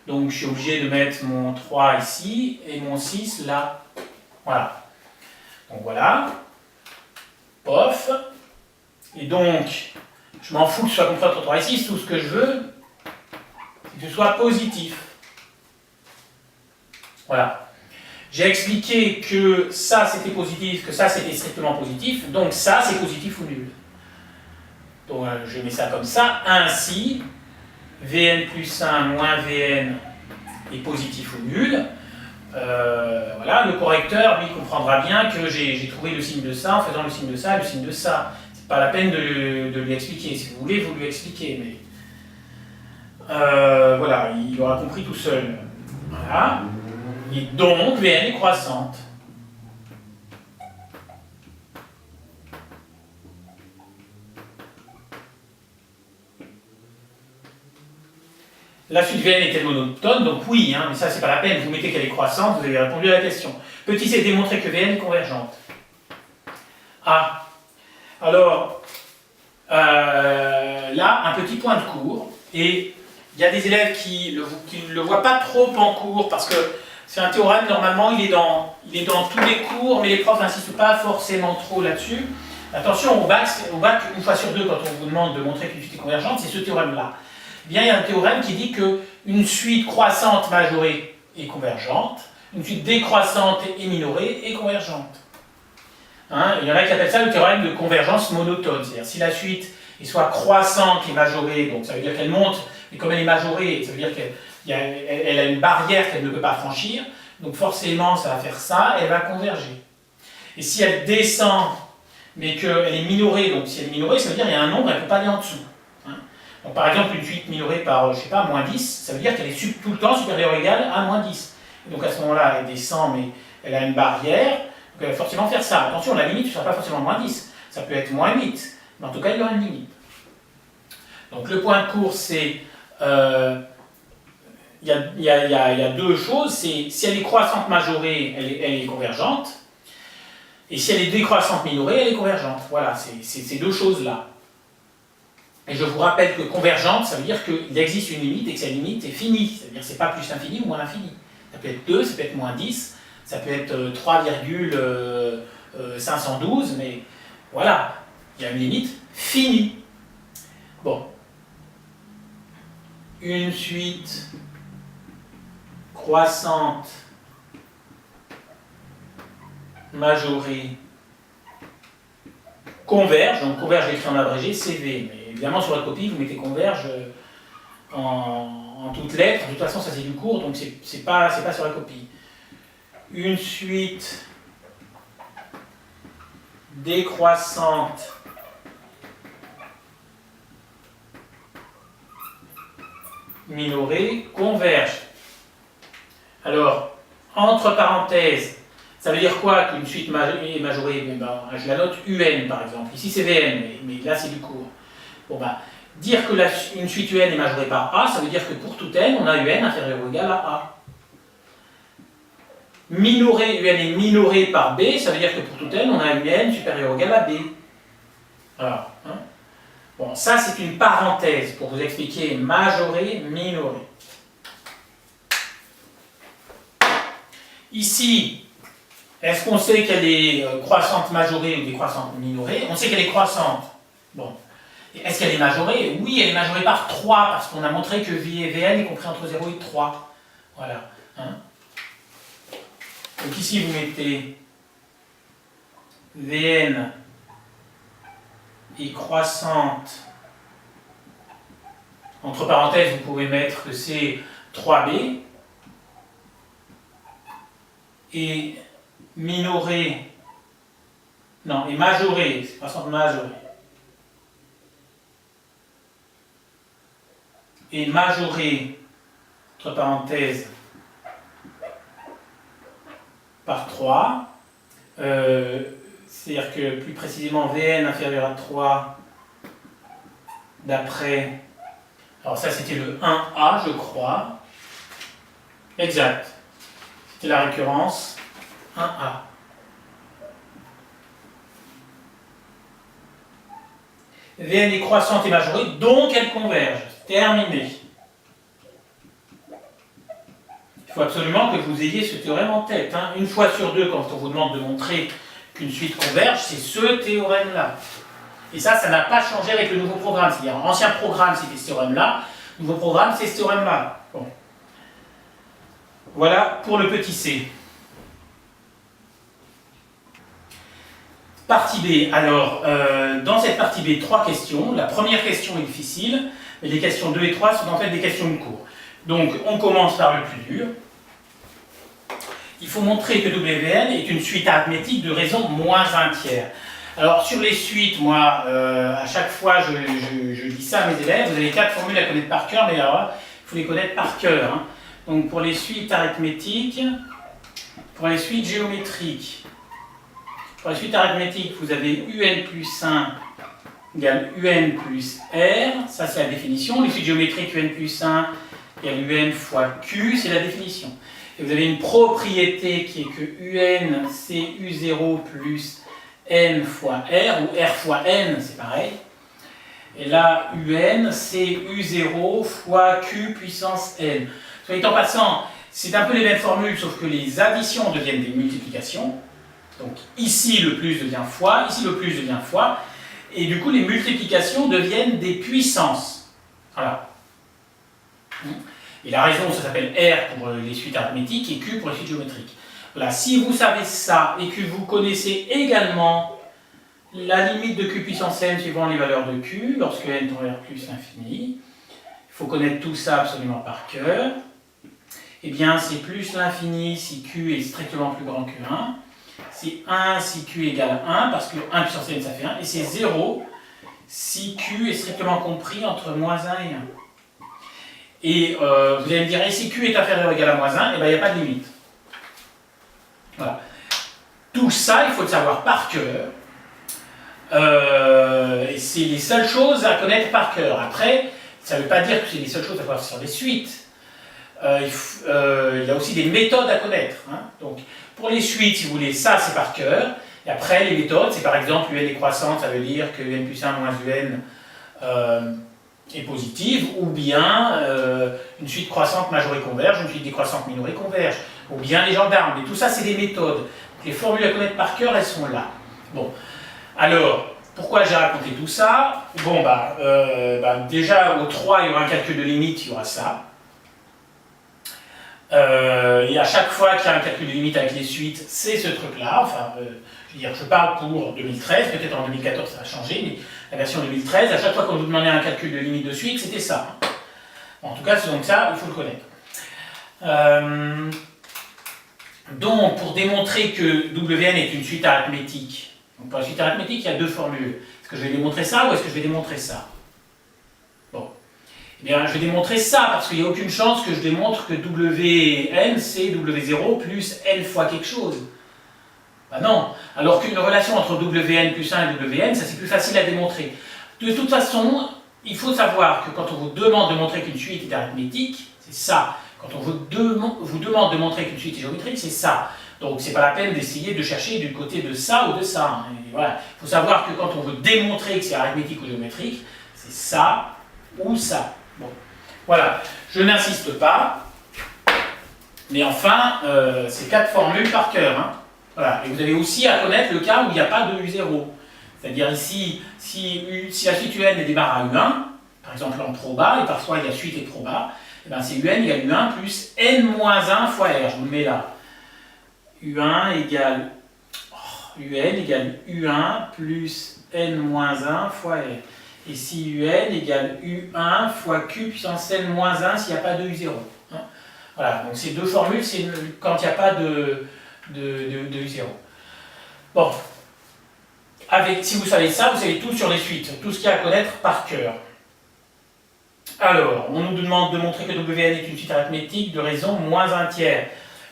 Donc je suis obligé de mettre mon 3 ici et mon 6 là. Voilà. Donc voilà. Pof. Et donc, je m'en fous que ce soit compris entre 3 et 6, tout ce que je veux, c'est que ce soit positif. Voilà. J'ai expliqué que ça c'était positif, que ça c'était strictement positif, donc ça c'est positif ou nul. Donc je mets ça comme ça, ainsi, Vn plus 1 moins Vn est positif ou nul. Voilà, le correcteur, lui, comprendra bien que j'ai trouvé le signe de ça en faisant le signe de ça et le signe de ça. C'est pas la peine de lui expliquer. Si vous voulez, vous lui expliquez, mais voilà, il aura compris tout seul. Voilà. Et donc, Vn est croissante. La suite Vn est-elle monotone? Donc oui, hein, mais ça c'est pas la peine, vous mettez qu'elle est croissante, vous avez répondu à la question. Petit c démontrer que Vn est convergente. Ah, alors, là, un petit point de cours, et il y a des élèves qui ne le voient pas trop en cours, parce que c'est un théorème, normalement, il est dans tous les cours, mais les profs n'insistent pas forcément trop là-dessus. Attention, au bac, une fois sur deux, quand on vous demande de montrer qu'une suite est convergente, c'est ce théorème-là. Eh bien, il y a un théorème qui dit qu'une suite croissante majorée est convergente, une suite décroissante et minorée est convergente. Hein, il y en a qui appellent ça le théorème de convergence monotone. C'est-à-dire si la suite est soit croissante et majorée, donc ça veut dire qu'elle monte, mais comme elle est majorée, ça veut dire qu'elle a une barrière qu'elle ne peut pas franchir, donc forcément ça va faire ça, elle va converger. Et si elle descend, mais qu'elle est minorée, donc si elle est minorée, ça veut dire qu'il y a un nombre, elle ne peut pas aller en dessous. Donc, par exemple, une suite minorée par, je sais pas, moins 10, ça veut dire qu'elle est tout le temps supérieure ou égale à moins 10. Et donc à ce moment-là, elle descend, mais elle a une barrière, donc elle va forcément faire ça. Attention, la limite ne sera pas forcément moins 10, ça peut être moins 8, mais en tout cas, il y aura une limite. Donc le point de cours, c'est, il y a deux choses, c'est si elle est croissante majorée, elle est convergente, et si elle est décroissante minorée, elle est convergente. Voilà, c'est ces deux choses-là. Et je vous rappelle que convergente, ça veut dire qu'il existe une limite et que cette limite est finie. C'est-à-dire que ce n'est pas plus infini ou moins infini. Ça peut être 2, ça peut être moins 10, ça peut être 3,512, mais voilà, il y a une limite finie. Bon. Une suite croissante majorée converge, donc converge écrit en abrégé, CV, mais évidemment sur la copie vous mettez converge en toutes lettres, de toute façon ça c'est du cours, donc c'est pas sur la copie. Une suite décroissante minorée converge. Alors, entre parenthèses, ça veut dire quoi qu'une suite est majorée? Je la note UN par exemple. Ici c'est VN, mais là c'est du cours. Bon, dire que une suite UN est majorée par A, ça veut dire que pour tout n, on a UN inférieur ou égal à A. Minoré, UN est minoré par B, ça veut dire que pour tout n, on a UN supérieur ou égal à B. Voilà. Hein. Bon, ça c'est une parenthèse pour vous expliquer majoré, minoré. Ici, est-ce qu'on sait qu'elle est croissante majorée ou décroissante minorée? On sait qu'elle est croissante. Bon. Est-ce qu'elle est majorée? Oui, elle est majorée par 3, parce qu'on a montré que V et VN est compris entre 0 et 3. Voilà. Hein. Donc ici, vous mettez Vn est croissante. Entre parenthèses, vous pouvez mettre que c'est 3b. Et minorée, non, et majorée, c'est croissante majorée. Et majorée, entre parenthèses, par 3. C'est-à-dire que plus précisément Vn inférieur à 3 d'après, alors ça c'était le 1A je crois, exact, c'était la récurrence 1A. Vn est croissante et majorée, donc elle converge. Terminé. Il faut absolument que vous ayez ce théorème en tête. Hein. Une fois sur deux, quand on vous demande de montrer qu'une suite converge, c'est ce théorème-là. Et ça n'a pas changé avec le nouveau programme. C'est-à-dire, en ancien programme, c'était ce théorème-là. Nouveau programme, c'est ce théorème-là. Bon. Voilà pour le petit c. Partie B. Alors, dans cette partie B, 3 questions. La première question est difficile, mais les questions 2 et 3 sont en fait des questions de cours. Donc, on commence par le plus dur. Il faut montrer que WN est une suite arithmétique de raison moins 1 tiers. Alors, sur les suites, moi, à chaque fois, je dis ça à mes élèves. Vous avez 4 formules à connaître par cœur, mais alors, il faut les connaître par cœur. Hein. Donc, pour les suites arithmétiques, pour les suites géométriques, pour les suites arithmétiques, vous avez UN plus 1 égale UN plus R. Ça, c'est la définition. Les suites géométriques, UN plus 1 égale UN fois Q, c'est la définition. Et vous avez une propriété qui est que UN, c'est U0 plus N fois R, ou R fois N, c'est pareil. Et là, UN, c'est U0 fois Q puissance N. Soit en passant, c'est un peu les mêmes formules, sauf que les additions deviennent des multiplications. Donc ici, le plus devient fois, ici, le plus devient fois. Et du coup, les multiplications deviennent des puissances. Voilà. Et la raison, ça s'appelle R pour les suites arithmétiques et Q pour les suites géométriques. Voilà, si vous savez ça et que vous connaissez également la limite de Q puissance N suivant les valeurs de Q, lorsque N tend vers plus l'infini, il faut connaître tout ça absolument par cœur. Eh bien, c'est plus l'infini si Q est strictement plus grand que 1. C'est 1 si Q égale 1, parce que 1 puissance N ça fait 1. Et c'est 0 si Q est strictement compris entre moins 1 et 1. Et vous allez me dire, et si Q est inférieur ou égal à moins 1, eh bien, il n'y a pas de limite. Voilà. Tout ça, il faut le savoir par cœur. Et c'est les seules choses à connaître par cœur. Après, ça ne veut pas dire que c'est les seules choses à savoir sur les suites. Il y a aussi des méthodes à connaître. Hein. Donc, pour les suites, si vous voulez, ça c'est par cœur. Et après, les méthodes, c'est par exemple UN est croissante, ça veut dire que UN plus 1 moins UN est positive, ou bien une suite croissante majorée converge, une suite décroissante minorée converge, ou bien les gendarmes. Mais tout ça, c'est des méthodes. Les formules à connaître par cœur, elles sont là. Bon, alors, pourquoi j'ai raconté tout ça? Bon, déjà, au 3, il y aura un calcul de limite, il y aura ça. Et à chaque fois qu'il y a un calcul de limite avec les suites, c'est ce truc-là. Enfin, je veux dire, je parle pour 2013, peut-être en 2014 ça a changé, mais la version 2013, à chaque fois qu'on vous demandait un calcul de limite de suite, c'était ça. En tout cas, c'est donc ça, il faut le connaître. Donc, pour démontrer que Wn est une suite arithmétique, donc pour la suite arithmétique, il y a deux formules. Est-ce que je vais démontrer ça ou est-ce que je vais démontrer ça? Bon. Eh bien, je vais démontrer ça, parce qu'il n'y a aucune chance que je démontre que Wn, c'est W0 plus n fois quelque chose. Ben non. Alors qu'une relation entre Wn plus 1 et Wn, ça c'est plus facile à démontrer. De toute façon, il faut savoir que quand on vous demande de montrer qu'une suite est arithmétique, c'est ça. Quand on vous demande de montrer qu'une suite est géométrique, c'est ça. Donc c'est pas la peine d'essayer de chercher du côté de ça ou de ça. Et voilà. Il faut savoir que quand on veut démontrer que c'est arithmétique ou géométrique, c'est ça ou ça. Bon, voilà, je n'insiste pas, mais enfin, c'est 4 formules par cœur. Hein. Voilà. Et vous avez aussi à connaître le cas où il n'y a pas de U0. C'est-à-dire ici, si la suite UN démarre à U1, par exemple en proba, et parfois il y a suite et proba, et bien c'est UN égale U1 plus N-1 fois R, je vous le mets là. UN égale U1 plus N-1 fois R. Et si UN égale U1 fois Q puissance N-1 s'il n'y a pas de U0. Hein. Voilà, donc ces deux formules, c'est quand il n'y a pas de U0. Bon, si vous savez ça, vous savez tout sur les suites, tout ce qu'il y a à connaître par cœur. Alors, on nous demande de montrer que Wn est une suite arithmétique de raison moins un tiers.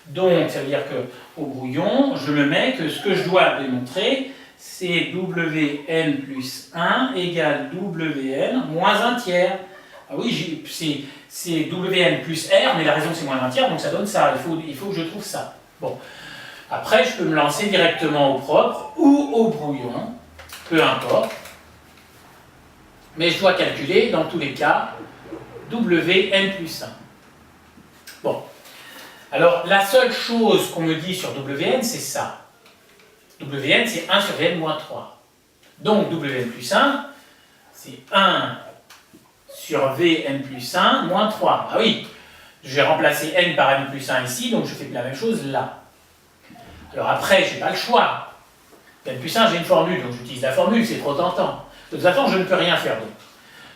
Donc, ça veut dire qu'au brouillon, je me mets que ce que je dois démontrer, c'est Wn plus 1 égale Wn moins un tiers. Ah oui, c'est Wn plus R, mais la raison c'est moins un tiers, donc ça donne ça. Il faut que je trouve ça. Bon. Après, je peux me lancer directement au propre ou au brouillon, peu importe. Mais je dois calculer, dans tous les cas, Wn plus 1. Bon. Alors, la seule chose qu'on me dit sur Wn, c'est ça. Wn, c'est 1 sur Vn moins 3. Donc, Wn plus 1, c'est 1 sur Vn plus 1 moins 3. Ah oui, je vais remplacer n par n plus 1 ici, donc je fais la même chose là. Alors après, je n'ai pas le choix. N plus 1, j'ai une formule, donc j'utilise la formule, c'est trop tentant. De toute façon, je ne peux rien faire d'autre.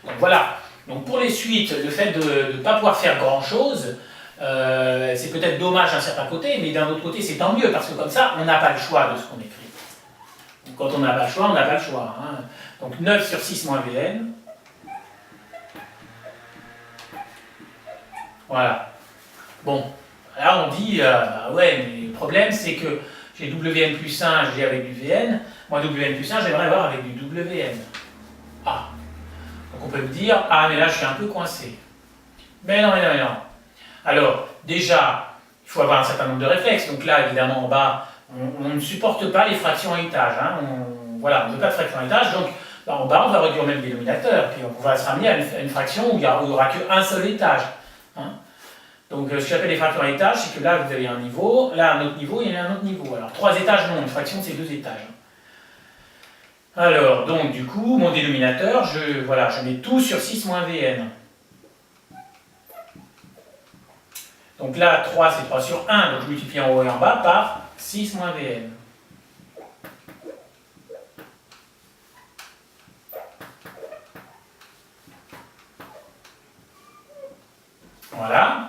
Donc voilà. Donc pour les suites, le fait de ne pas pouvoir faire grand-chose, c'est peut-être dommage d'un certain côté, mais d'un autre côté, c'est tant mieux, parce que comme ça, on n'a pas le choix de ce qu'on écrit. Donc, quand on n'a pas le choix, on n'a pas le choix. Hein. Donc 9 sur 6 moins Vn. Voilà. Bon, là on dit, ouais, mais le problème c'est que j'ai Wn plus 1, j'ai avec du Vn. Moi, Wn plus 1, j'aimerais avoir avec du Wn. Ah. Donc on peut me dire, ah mais là je suis un peu coincé. Mais non. Alors, déjà, il faut avoir un certain nombre de réflexes. Donc là, évidemment, en bas, on ne supporte pas les fractions à étage. Hein. Voilà, on ne veut pas de fractions à étage. Donc en bas, on va réduire même le dénominateur. Puis on va se ramener à une fraction où il n'y aura qu'un seul étage. Hein. Donc ce que j'appelle les fractions à étage, c'est que là, vous avez un niveau, là, un autre niveau, et un autre niveau. Alors 3 étages, non, une fraction, c'est 2 étages. Alors, donc, du coup, mon dénominateur, je mets tout sur 6 moins Vn. Donc là, 3, c'est 3 sur 1, donc je multiplie en haut et en bas par 6 moins Vn. Voilà.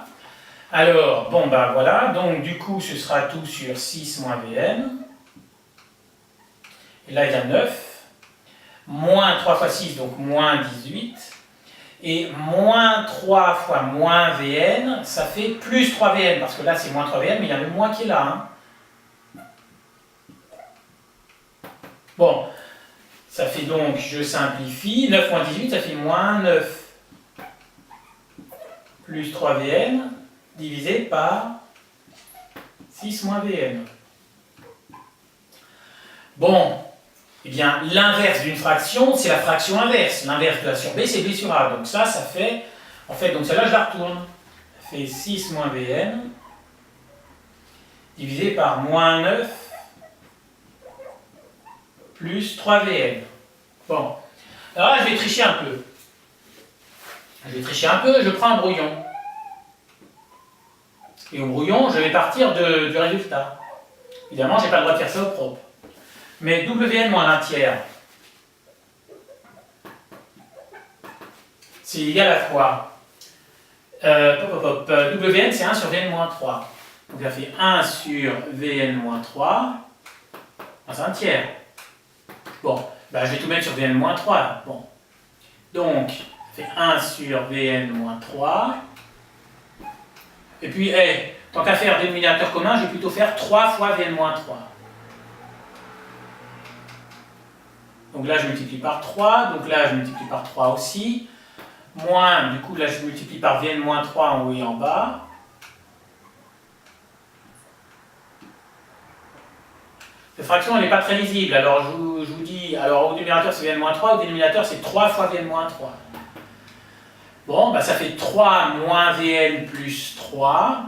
Alors, bon, voilà. Donc, du coup, ce sera tout sur 6 moins Vn. Et là, il y a 9. Moins 3 fois 6, donc moins 18. Et moins 3 fois moins Vn, ça fait plus 3 Vn, parce que là c'est moins 3 Vn, mais il y a le moins qui est là. Hein. Bon, ça fait donc, je simplifie, 9 moins 18, ça fait moins 9 plus 3 Vn, divisé par 6 moins Vn. Bon, Eh bien, l'inverse d'une fraction, c'est la fraction inverse. L'inverse de A sur B, c'est B sur A. Donc ça fait... En fait, donc celle-là, je la retourne. Ça fait 6 moins Vn divisé par moins 9 plus 3Vn. Bon. Alors là, je vais tricher un peu. Je prends un brouillon. Et au brouillon, je vais partir du résultat. Évidemment, je n'ai pas le droit de faire ça au propre. Mais Wn moins 1 tiers, c'est égal à quoi? Wn, c'est 1 sur Vn moins 3. Donc ça fait 1 sur Vn moins 3, moins 1 tiers. Bon, bah, je vais tout mettre sur Vn moins 3. Bon. Donc, ça fait 1 sur Vn moins 3. Et puis, tant qu'à faire dénominateur commun, je vais plutôt faire 3 fois Vn moins 3. Donc là, je multiplie par 3. Donc là, je multiplie par 3 aussi. Moins, du coup, là, je multiplie par Vn moins 3 en haut et en bas. Cette fraction, elle n'est pas très lisible. Alors, je vous dis, alors au numérateur, c'est Vn moins 3. Au dénominateur, c'est 3 fois Vn moins 3. Bon, bah, ça fait 3 moins Vn plus 3.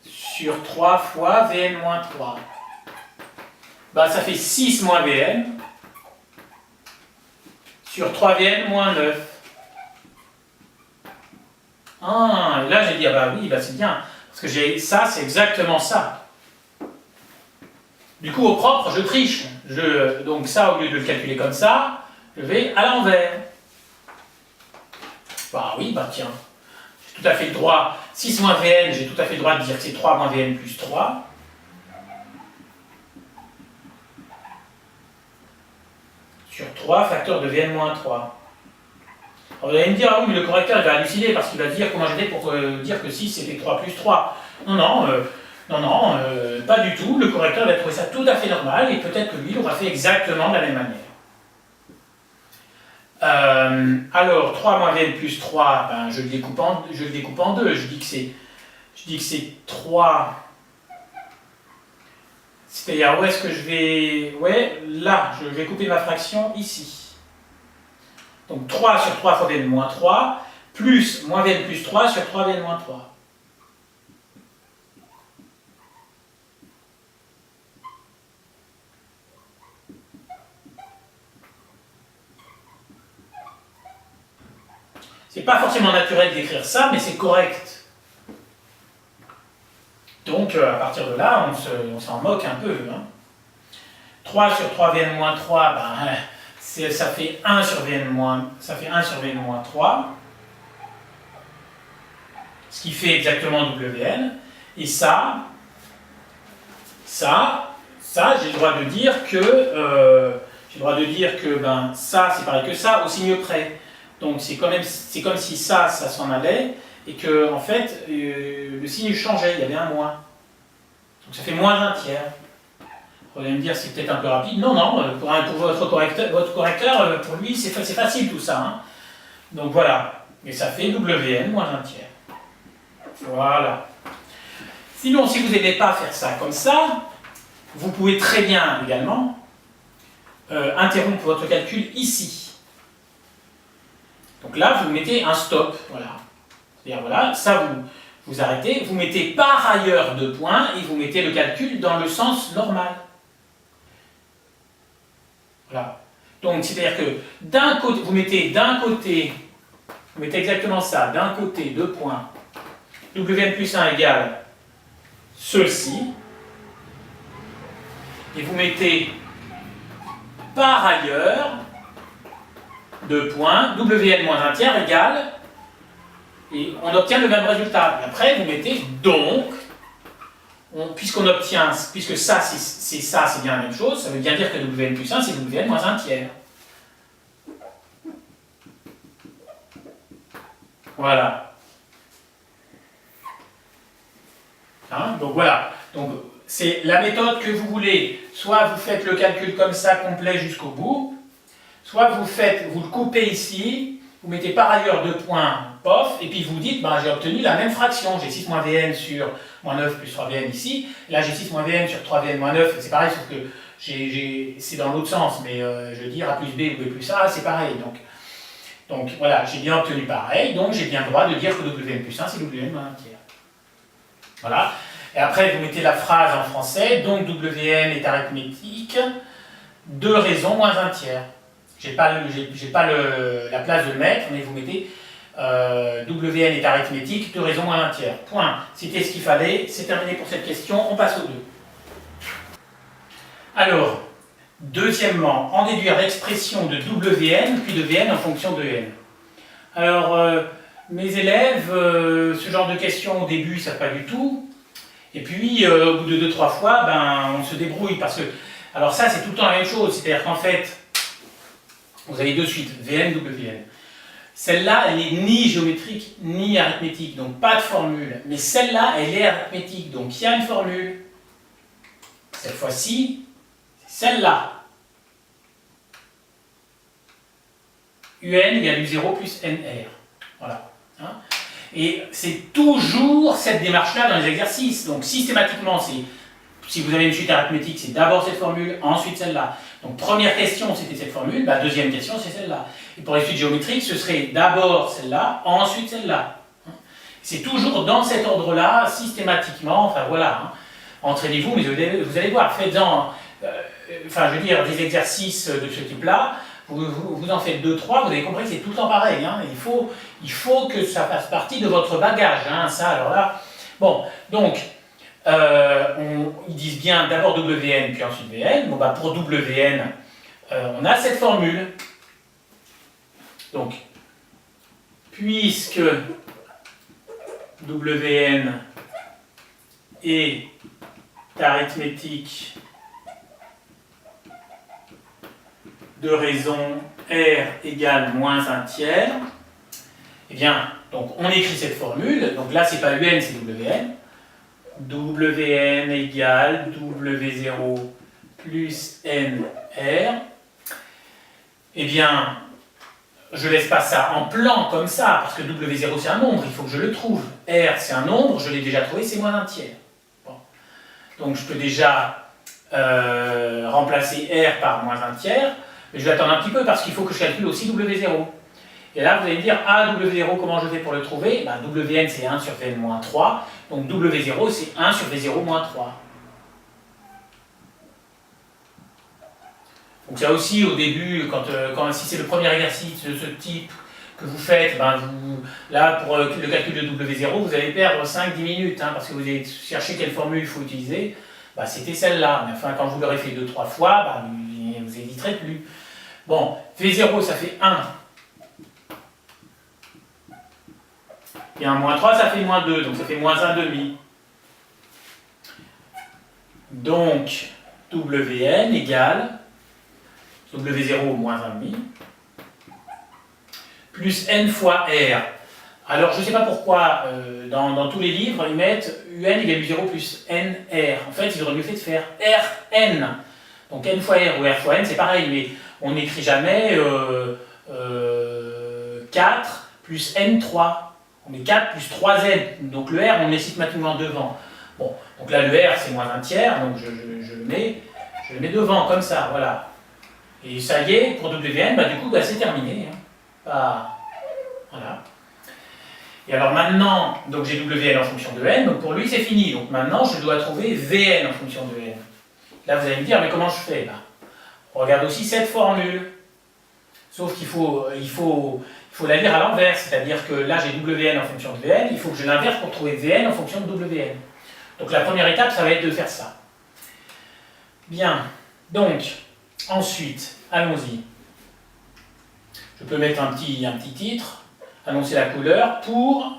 Sur 3 fois Vn moins 3. Bah, ça fait 6 moins Vn sur 3Vn moins 9. Ah, et là j'ai dit, ah bah oui, bah c'est bien. Parce que j'ai ça, c'est exactement ça. Du coup, au propre, je triche. Donc ça, au lieu de le calculer comme ça, je vais à l'envers. Bah oui, bah tiens. J'ai tout à fait le droit. 6 moins Vn, j'ai tout à fait le droit de dire que c'est 3 moins Vn plus 3. Sur 3 facteur de Vn moins 3. Alors vous allez me dire, ah oui, mais le correcteur il va halluciner parce qu'il va dire comment j'étais pour dire que 6 c'était 3 plus 3. Non, pas du tout. Le correcteur va trouver ça tout à fait normal et peut-être que lui il aura fait exactement de la même manière. Alors 3 moins Vn plus 3, ben, je le découpe en deux. Je dis que c'est 3. C'est-à-dire, où est-ce que je vais... Ouais, là, je vais couper ma fraction ici. Donc 3 sur 3 fois Vn moins 3, plus moins Vn plus 3 sur 3 Vn moins 3. C'est pas forcément naturel d'écrire ça, mais c'est correct. Donc, à partir de là, on s'en moque un peu. Hein. 3 sur 3Vn moins 3, ben, ça fait 1 sur Vn moins 3. Ce qui fait exactement Wn. Et ça, j'ai le droit de dire que, ben, ça, c'est pareil que ça, au signe près. Donc, c'est comme si ça s'en allait. Et que, en fait, le signe changeait, il y avait un moins. Donc ça fait moins 1 tiers. Vous allez me dire c'est peut-être un peu rapide. Non, pour votre correcteur, pour lui, c'est facile tout ça. Hein. Donc voilà. Et ça fait Wn moins 1 tiers. Voilà. Sinon, si vous n'aimez pas faire ça comme ça, vous pouvez très bien également interrompre votre calcul ici. Donc là, vous mettez un stop. Voilà. C'est-à-dire, voilà, ça vous arrêtez, vous mettez par ailleurs 2 points et vous mettez le calcul dans le sens normal. Voilà. Donc, c'est-à-dire que d'un côté, vous mettez exactement ça, d'un côté 2 points, Wn plus 1 égale ceci, et vous mettez par ailleurs 2 points, Wn moins 1 tiers égale, et on obtient le même résultat. Et après, vous mettez donc, puisque ça, c'est bien la même chose, ça veut bien dire que Wn plus 1, c'est Wn moins 1 tiers. Voilà. Hein, donc voilà. Donc, c'est la méthode que vous voulez. Soit vous faites le calcul comme ça, complet jusqu'au bout, soit vous le coupez ici, vous mettez par ailleurs 2 points pof, et puis vous dites, ben, j'ai obtenu la même fraction. J'ai 6 moins Vn sur moins 9 plus 3 Vn ici. Là, j'ai 6 moins Vn sur 3 Vn moins 9, c'est pareil, sauf que c'est dans l'autre sens, mais je veux dire A plus B ou B plus A, c'est pareil. Donc voilà, j'ai bien obtenu pareil, donc j'ai bien le droit de dire que Wn plus 1, c'est Wn moins 1 tiers. Voilà. Et après, vous mettez la phrase en français, donc Wn est arithmétique, 2 raisons moins 1 tiers. J'ai pas la place de le mettre, mais vous mettez Wn est arithmétique, 2 raisons moins 1 tiers. Point. C'était ce qu'il fallait, c'est terminé pour cette question, on passe au 2. Alors, deuxièmement, en déduire l'expression de Wn, puis de Vn en fonction de n. Alors, mes élèves, ce genre de questions au début, ils ne savent pas du tout. Et puis, au bout de 2-3 fois, ben, on se débrouille. Parce que, alors ça, c'est tout le temps la même chose. C'est-à-dire qu'en fait, vous avez de suite Vn, Wn. Celle-là, elle n'est ni géométrique, ni arithmétique. Donc, pas de formule. Mais celle-là, elle est arithmétique. Donc, il y a une formule. Cette fois-ci, celle-là. Un égale U0 plus NR. Voilà. Hein? Et c'est toujours cette démarche-là dans les exercices. Donc systématiquement, si vous avez une suite arithmétique, c'est d'abord cette formule, ensuite celle-là. Donc première question, c'était cette formule, bah, deuxième question, c'est celle-là. Et pour les suites géométriques, ce serait d'abord celle-là, ensuite celle-là. C'est toujours dans cet ordre-là, systématiquement, enfin voilà. Hein. Entraînez-vous, mais vous allez voir, faites-en, enfin je veux dire, des exercices de ce type-là, vous en faites 2-3, vous avez compris que c'est tout le temps pareil. Hein. Il faut que ça fasse partie de votre bagage. Hein, ça, alors là. Bon, donc, ils disent bien d'abord Wn, puis ensuite Vn. Bon, bah, pour Wn, on a cette formule. Donc, puisque Wn est arithmétique de raison R égale moins 1 tiers, eh bien, donc on écrit cette formule, donc là c'est pas UN, c'est Wn. Wn égale W0 plus NR. Eh bien, je laisse pas ça en plan comme ça, parce que W0 c'est un nombre, il faut que je le trouve. R c'est un nombre, je l'ai déjà trouvé, c'est moins 1 tiers. Bon. Donc je peux déjà remplacer R par moins 1 tiers. Mais je vais attendre un petit peu parce qu'il faut que je calcule aussi W0. Et là, vous allez me dire, ah, W0, comment je fais pour le trouver? Ben, Wn, c'est 1 sur Vn moins 3. Donc W0, c'est 1 sur V0 moins 3. Donc ça aussi, au début, si c'est le premier exercice de ce type que vous faites, ben là, pour le calcul de W0, vous allez perdre 5-10 minutes, hein, parce que vous allez chercher quelle formule il faut utiliser. Ben, c'était celle-là. Mais enfin, quand vous l'aurez fait 2-3 fois, ben, vous n'hésiterez plus. Bon, V0, ça fait 1. Et 1 moins 3, ça fait moins 2, donc ça fait moins 1 demi. Donc, Wn égale W0 moins 1 demi, plus N fois R. Alors, je ne sais pas pourquoi, dans tous les livres, ils mettent Un égale U0 plus NR. En fait, ils auraient mieux fait de faire Rn. Donc N fois R ou R fois N, c'est pareil, mais on n'écrit jamais 4 plus N3. On met 4 plus 3N. Donc le R, on le met systématiquement devant. Bon, donc là, le R, c'est moins 1 tiers, donc je le mets devant, comme ça, voilà. Et ça y est, pour Wn, bah, du coup, bah, c'est terminé. Hein. Bah, voilà. Et alors maintenant, donc j'ai Wn en fonction de N, donc pour lui, c'est fini. Donc maintenant, je dois trouver Vn en fonction de N. Là, vous allez me dire, mais comment je fais là? On regarde aussi cette formule. Sauf qu'il faut la lire à l'envers, c'est-à-dire que là, j'ai Wn en fonction de Vn, il faut que je l'inverse pour trouver Vn en fonction de Wn. Donc la première étape, ça va être de faire ça. Bien, donc, ensuite, allons-y. Je peux mettre un petit titre, annoncer la couleur, pour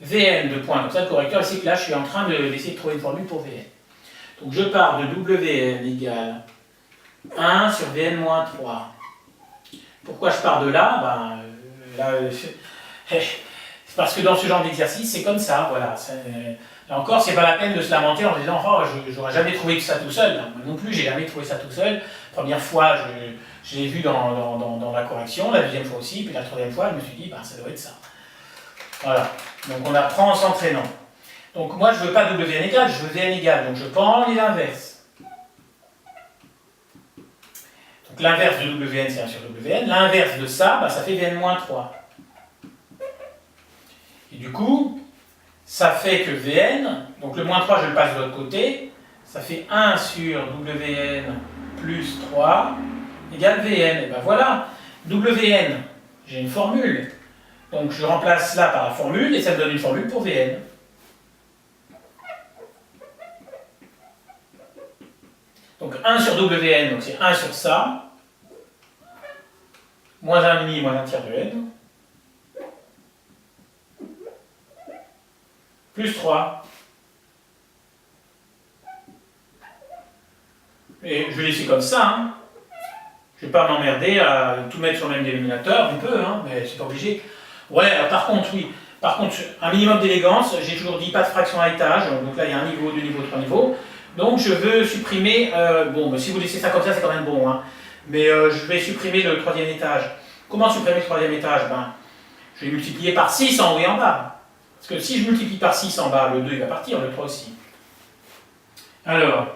Vn de point. Comme ça, le correcteur, c'est que là, je suis en train d'essayer de trouver une formule pour Vn. Donc je pars de Wn égale 1 sur Vn moins 3. Pourquoi je pars de là? C'est parce que dans ce genre d'exercice, c'est comme ça, voilà. Là encore, c'est pas la peine de se lamenter en disant « Oh, je n'aurais jamais trouvé ça tout seul. » Moi non plus, j'ai jamais trouvé ça tout seul. Première fois, je l'ai vu dans la correction, la deuxième fois aussi, puis la troisième fois, je me suis dit « ça doit être ça. » Voilà. Donc on apprend en s'entraînant. Donc moi je ne veux pas Wn égale, je veux Vn égale. Donc je prends l'inverse. Donc l'inverse de Wn c'est 1 sur Wn. L'inverse de ça, bah, ça fait Vn moins 3. Et du coup, ça fait que Vn, donc le moins 3 je le passe de l'autre côté, ça fait 1 sur Wn plus 3 égale Vn. Et ben voilà, Wn, j'ai une formule. Donc je remplace là par la formule et ça me donne une formule pour Vn. Donc 1 sur Wn, donc c'est 1 sur ça, moins 1,5 moins 1 tiers de n, plus 3. Et je vais laisser comme ça, hein. Je ne vais pas m'emmerder à tout mettre sur le même dénominateur, on peut, hein, mais c'est pas obligé. Ouais, alors, par contre, oui. Par contre, un minimum d'élégance, j'ai toujours dit pas de fraction à étage, donc là il y a un niveau, deux niveaux, trois niveaux. Donc je veux supprimer, bon, mais si vous laissez ça comme ça, c'est quand même bon, hein. Mais je vais supprimer le troisième étage. Comment supprimer le troisième étage? Ben, je vais multiplier par 6 en haut et en bas. Parce que si je multiplie par 6 en bas, le 2 il va partir, le 3 aussi. Alors,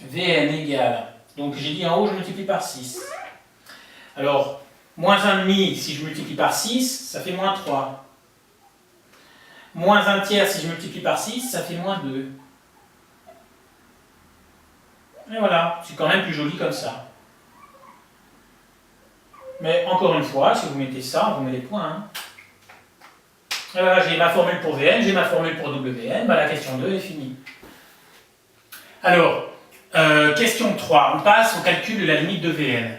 Vn égale, donc j'ai dit en haut je multiplie par 6. Alors, moins 1,5 si je multiplie par 6, ça fait moins 3. Moins 1 tiers si je multiplie par 6, ça fait moins 2. Et voilà, c'est quand même plus joli comme ça. Mais encore une fois, si vous mettez ça, vous mettez les points. Hein. Et voilà, j'ai ma formule pour Vn, j'ai ma formule pour Wn, bah, la question 2 est finie. Alors, question 3, on passe au calcul de la limite de Vn.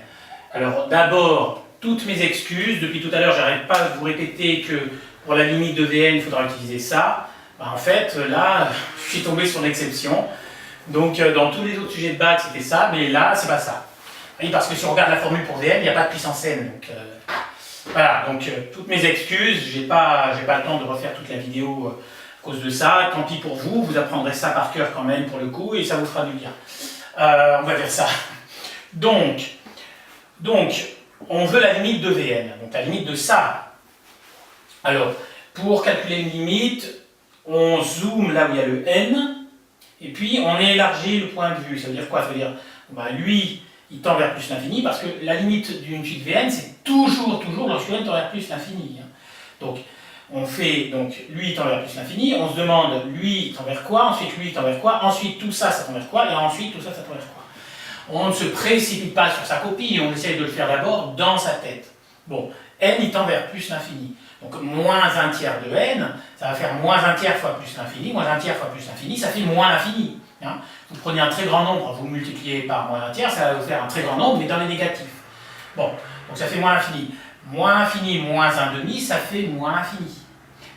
Alors d'abord, toutes mes excuses, depuis tout à l'heure, j'arrête pas de vous répéter que pour la limite de Vn, il faudra utiliser ça. Bah, en fait, là, je suis tombé sur l'exception. Donc dans tous les autres sujets de bac, c'était ça, mais là, c'est pas ça. Oui, parce que si on regarde la formule pour Vn, il n'y a pas de puissance n. Donc, voilà, donc toutes mes excuses, j'ai pas le temps de refaire toute la vidéo à cause de ça. Tant pis pour vous, vous apprendrez ça par cœur quand même pour le coup, et ça vous fera du bien. On va dire ça. Donc, on veut la limite de Vn, donc la limite de ça. Alors, pour calculer une limite, on zoome là où il y a le n, et puis on élargit le point de vue. Ça veut dire quoi? Ça veut dire, bah, lui, il tend vers plus l'infini, parce que la limite d'une suite Vn, c'est toujours lorsque n tend vers plus l'infini. Donc, on fait, donc, lui, il tend vers plus l'infini, on se demande, lui, il tend vers quoi, ensuite, lui, il tend vers quoi, ensuite, tout ça, ça tend vers quoi, et ensuite, tout ça, ça tend vers quoi. On ne se précipite pas sur sa copie, on essaye de le faire d'abord dans sa tête. Bon, n, il tend vers plus l'infini. Donc, moins 1 tiers de n, ça va faire moins 1 tiers fois plus l'infini, moins 1 tiers fois plus l'infini, ça fait moins l'infini. Hein. Vous prenez un très grand nombre, vous multipliez par moins 1 tiers, ça va vous faire un très grand nombre, mais dans les négatifs. Bon, donc ça fait moins l'infini. Moins l'infini, moins 1,5, ça fait moins l'infini.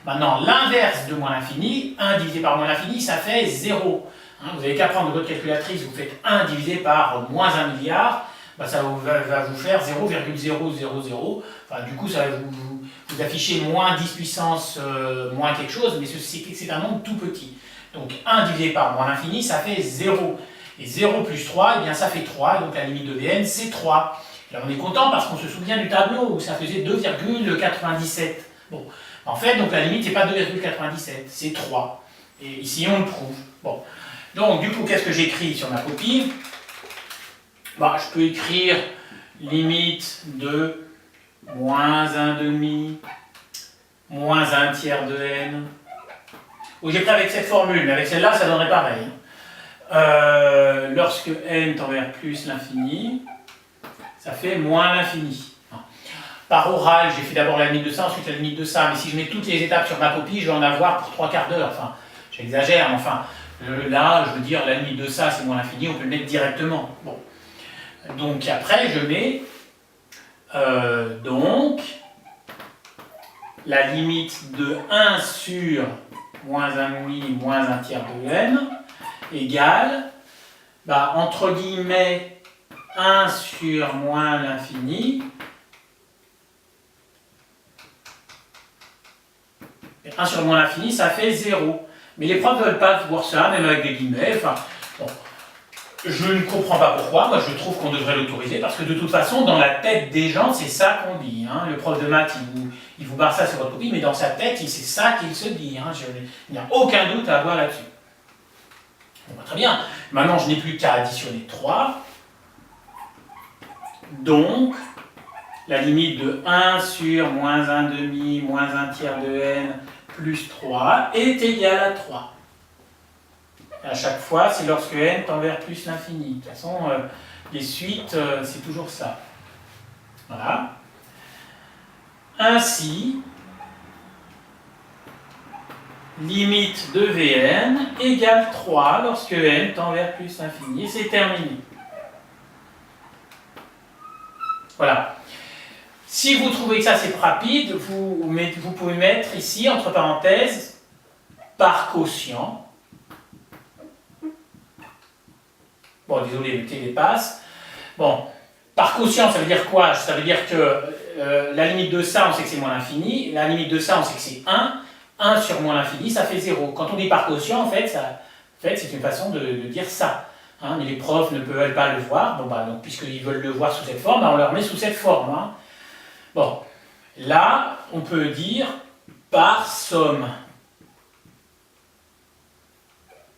Maintenant, l'inverse de moins l'infini, 1 divisé par moins l'infini, ça fait 0. Hein, vous n'avez qu'à prendre votre calculatrice, vous faites 1 divisé par moins 1 milliard, bah, ça va vous faire 0,000. Enfin, du coup, ça va vous afficher moins 10 puissance moins quelque chose, mais c'est un nombre tout petit. Donc 1 divisé par moins l'infini, ça fait 0. Et 0 plus 3, eh bien, ça fait 3, donc la limite de Vn, c'est 3. Là, on est content parce qu'on se souvient du tableau où ça faisait 2,97. Bon, en fait, donc la limite, c'est pas 2,97, c'est 3. Et ici, on le prouve. Bon. Donc, du coup, qu'est-ce que j'écris sur ma copie? Bah, je peux écrire limite de moins 1,5, moins 1 tiers de n. Ou j'ai pris avec cette formule, mais avec celle-là, ça donnerait pareil. Lorsque n tend vers plus l'infini, ça fait moins l'infini. Par oral, j'ai fait d'abord la limite de ça, ensuite la limite de ça, mais si je mets toutes les étapes sur ma copie, je vais en avoir pour 3 quarts d'heure. Enfin, j'exagère, mais enfin, là, je veux dire, la limite de ça, c'est moins l'infini, on peut le mettre directement. Bon. Donc après, je mets, donc, la limite de 1 sur moins 1,5, moins 1 tiers de n, égale, bah, entre guillemets, 1 sur moins l'infini, 1 sur moins l'infini, ça fait 0. Mais les profs ne veulent pas voir ça, même avec des guillemets. Enfin, bon. Je ne comprends pas pourquoi, moi je trouve qu'on devrait l'autoriser, parce que de toute façon, dans la tête des gens, c'est ça qu'on dit. Hein. Le prof de maths, il vous barre ça sur votre copie, mais dans sa tête, c'est ça qu'il se dit. Hein. Il n'y a aucun doute à avoir là-dessus. Bon, très bien. Maintenant, je n'ai plus qu'à additionner 3. Donc, la limite de 1 sur moins 1 demi, moins 1 tiers de n, plus 3 est égale à 3. À chaque fois, c'est lorsque n tend vers plus l'infini. De toute façon, les suites, c'est toujours ça. Voilà. Ainsi, limite de Vn égale 3 lorsque n tend vers plus l'infini. Et c'est terminé. Voilà. Si vous trouvez que ça c'est rapide, vous pouvez mettre ici, entre parenthèses, par quotient. Bon, désolé, le T dépasse. Bon, par quotient, ça veut dire quoi? Ça veut dire que la limite de ça, on sait que c'est moins l'infini. La limite de ça, on sait que c'est 1. 1 sur moins l'infini, ça fait 0. Quand on dit par quotient, en fait, c'est une façon de dire ça. Hein, mais les profs ne peuvent pas le voir. Bon, bah, donc, puisqu'ils veulent le voir sous cette forme, bah, on leur met sous cette forme. Hein. Bon, là, on peut dire par somme.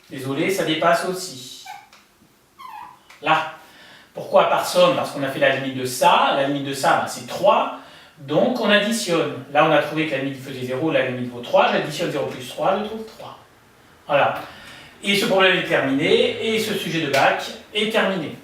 Désolé, ça dépasse aussi. Là, pourquoi par somme? Parce qu'on a fait la limite de ça. La limite de ça, ben, c'est 3. Donc, on additionne. Là, on a trouvé que la limite faisait 0, la limite vaut 3. J'additionne 0 plus 3, je trouve 3. Voilà. Et ce problème est terminé, et ce sujet de bac est terminé.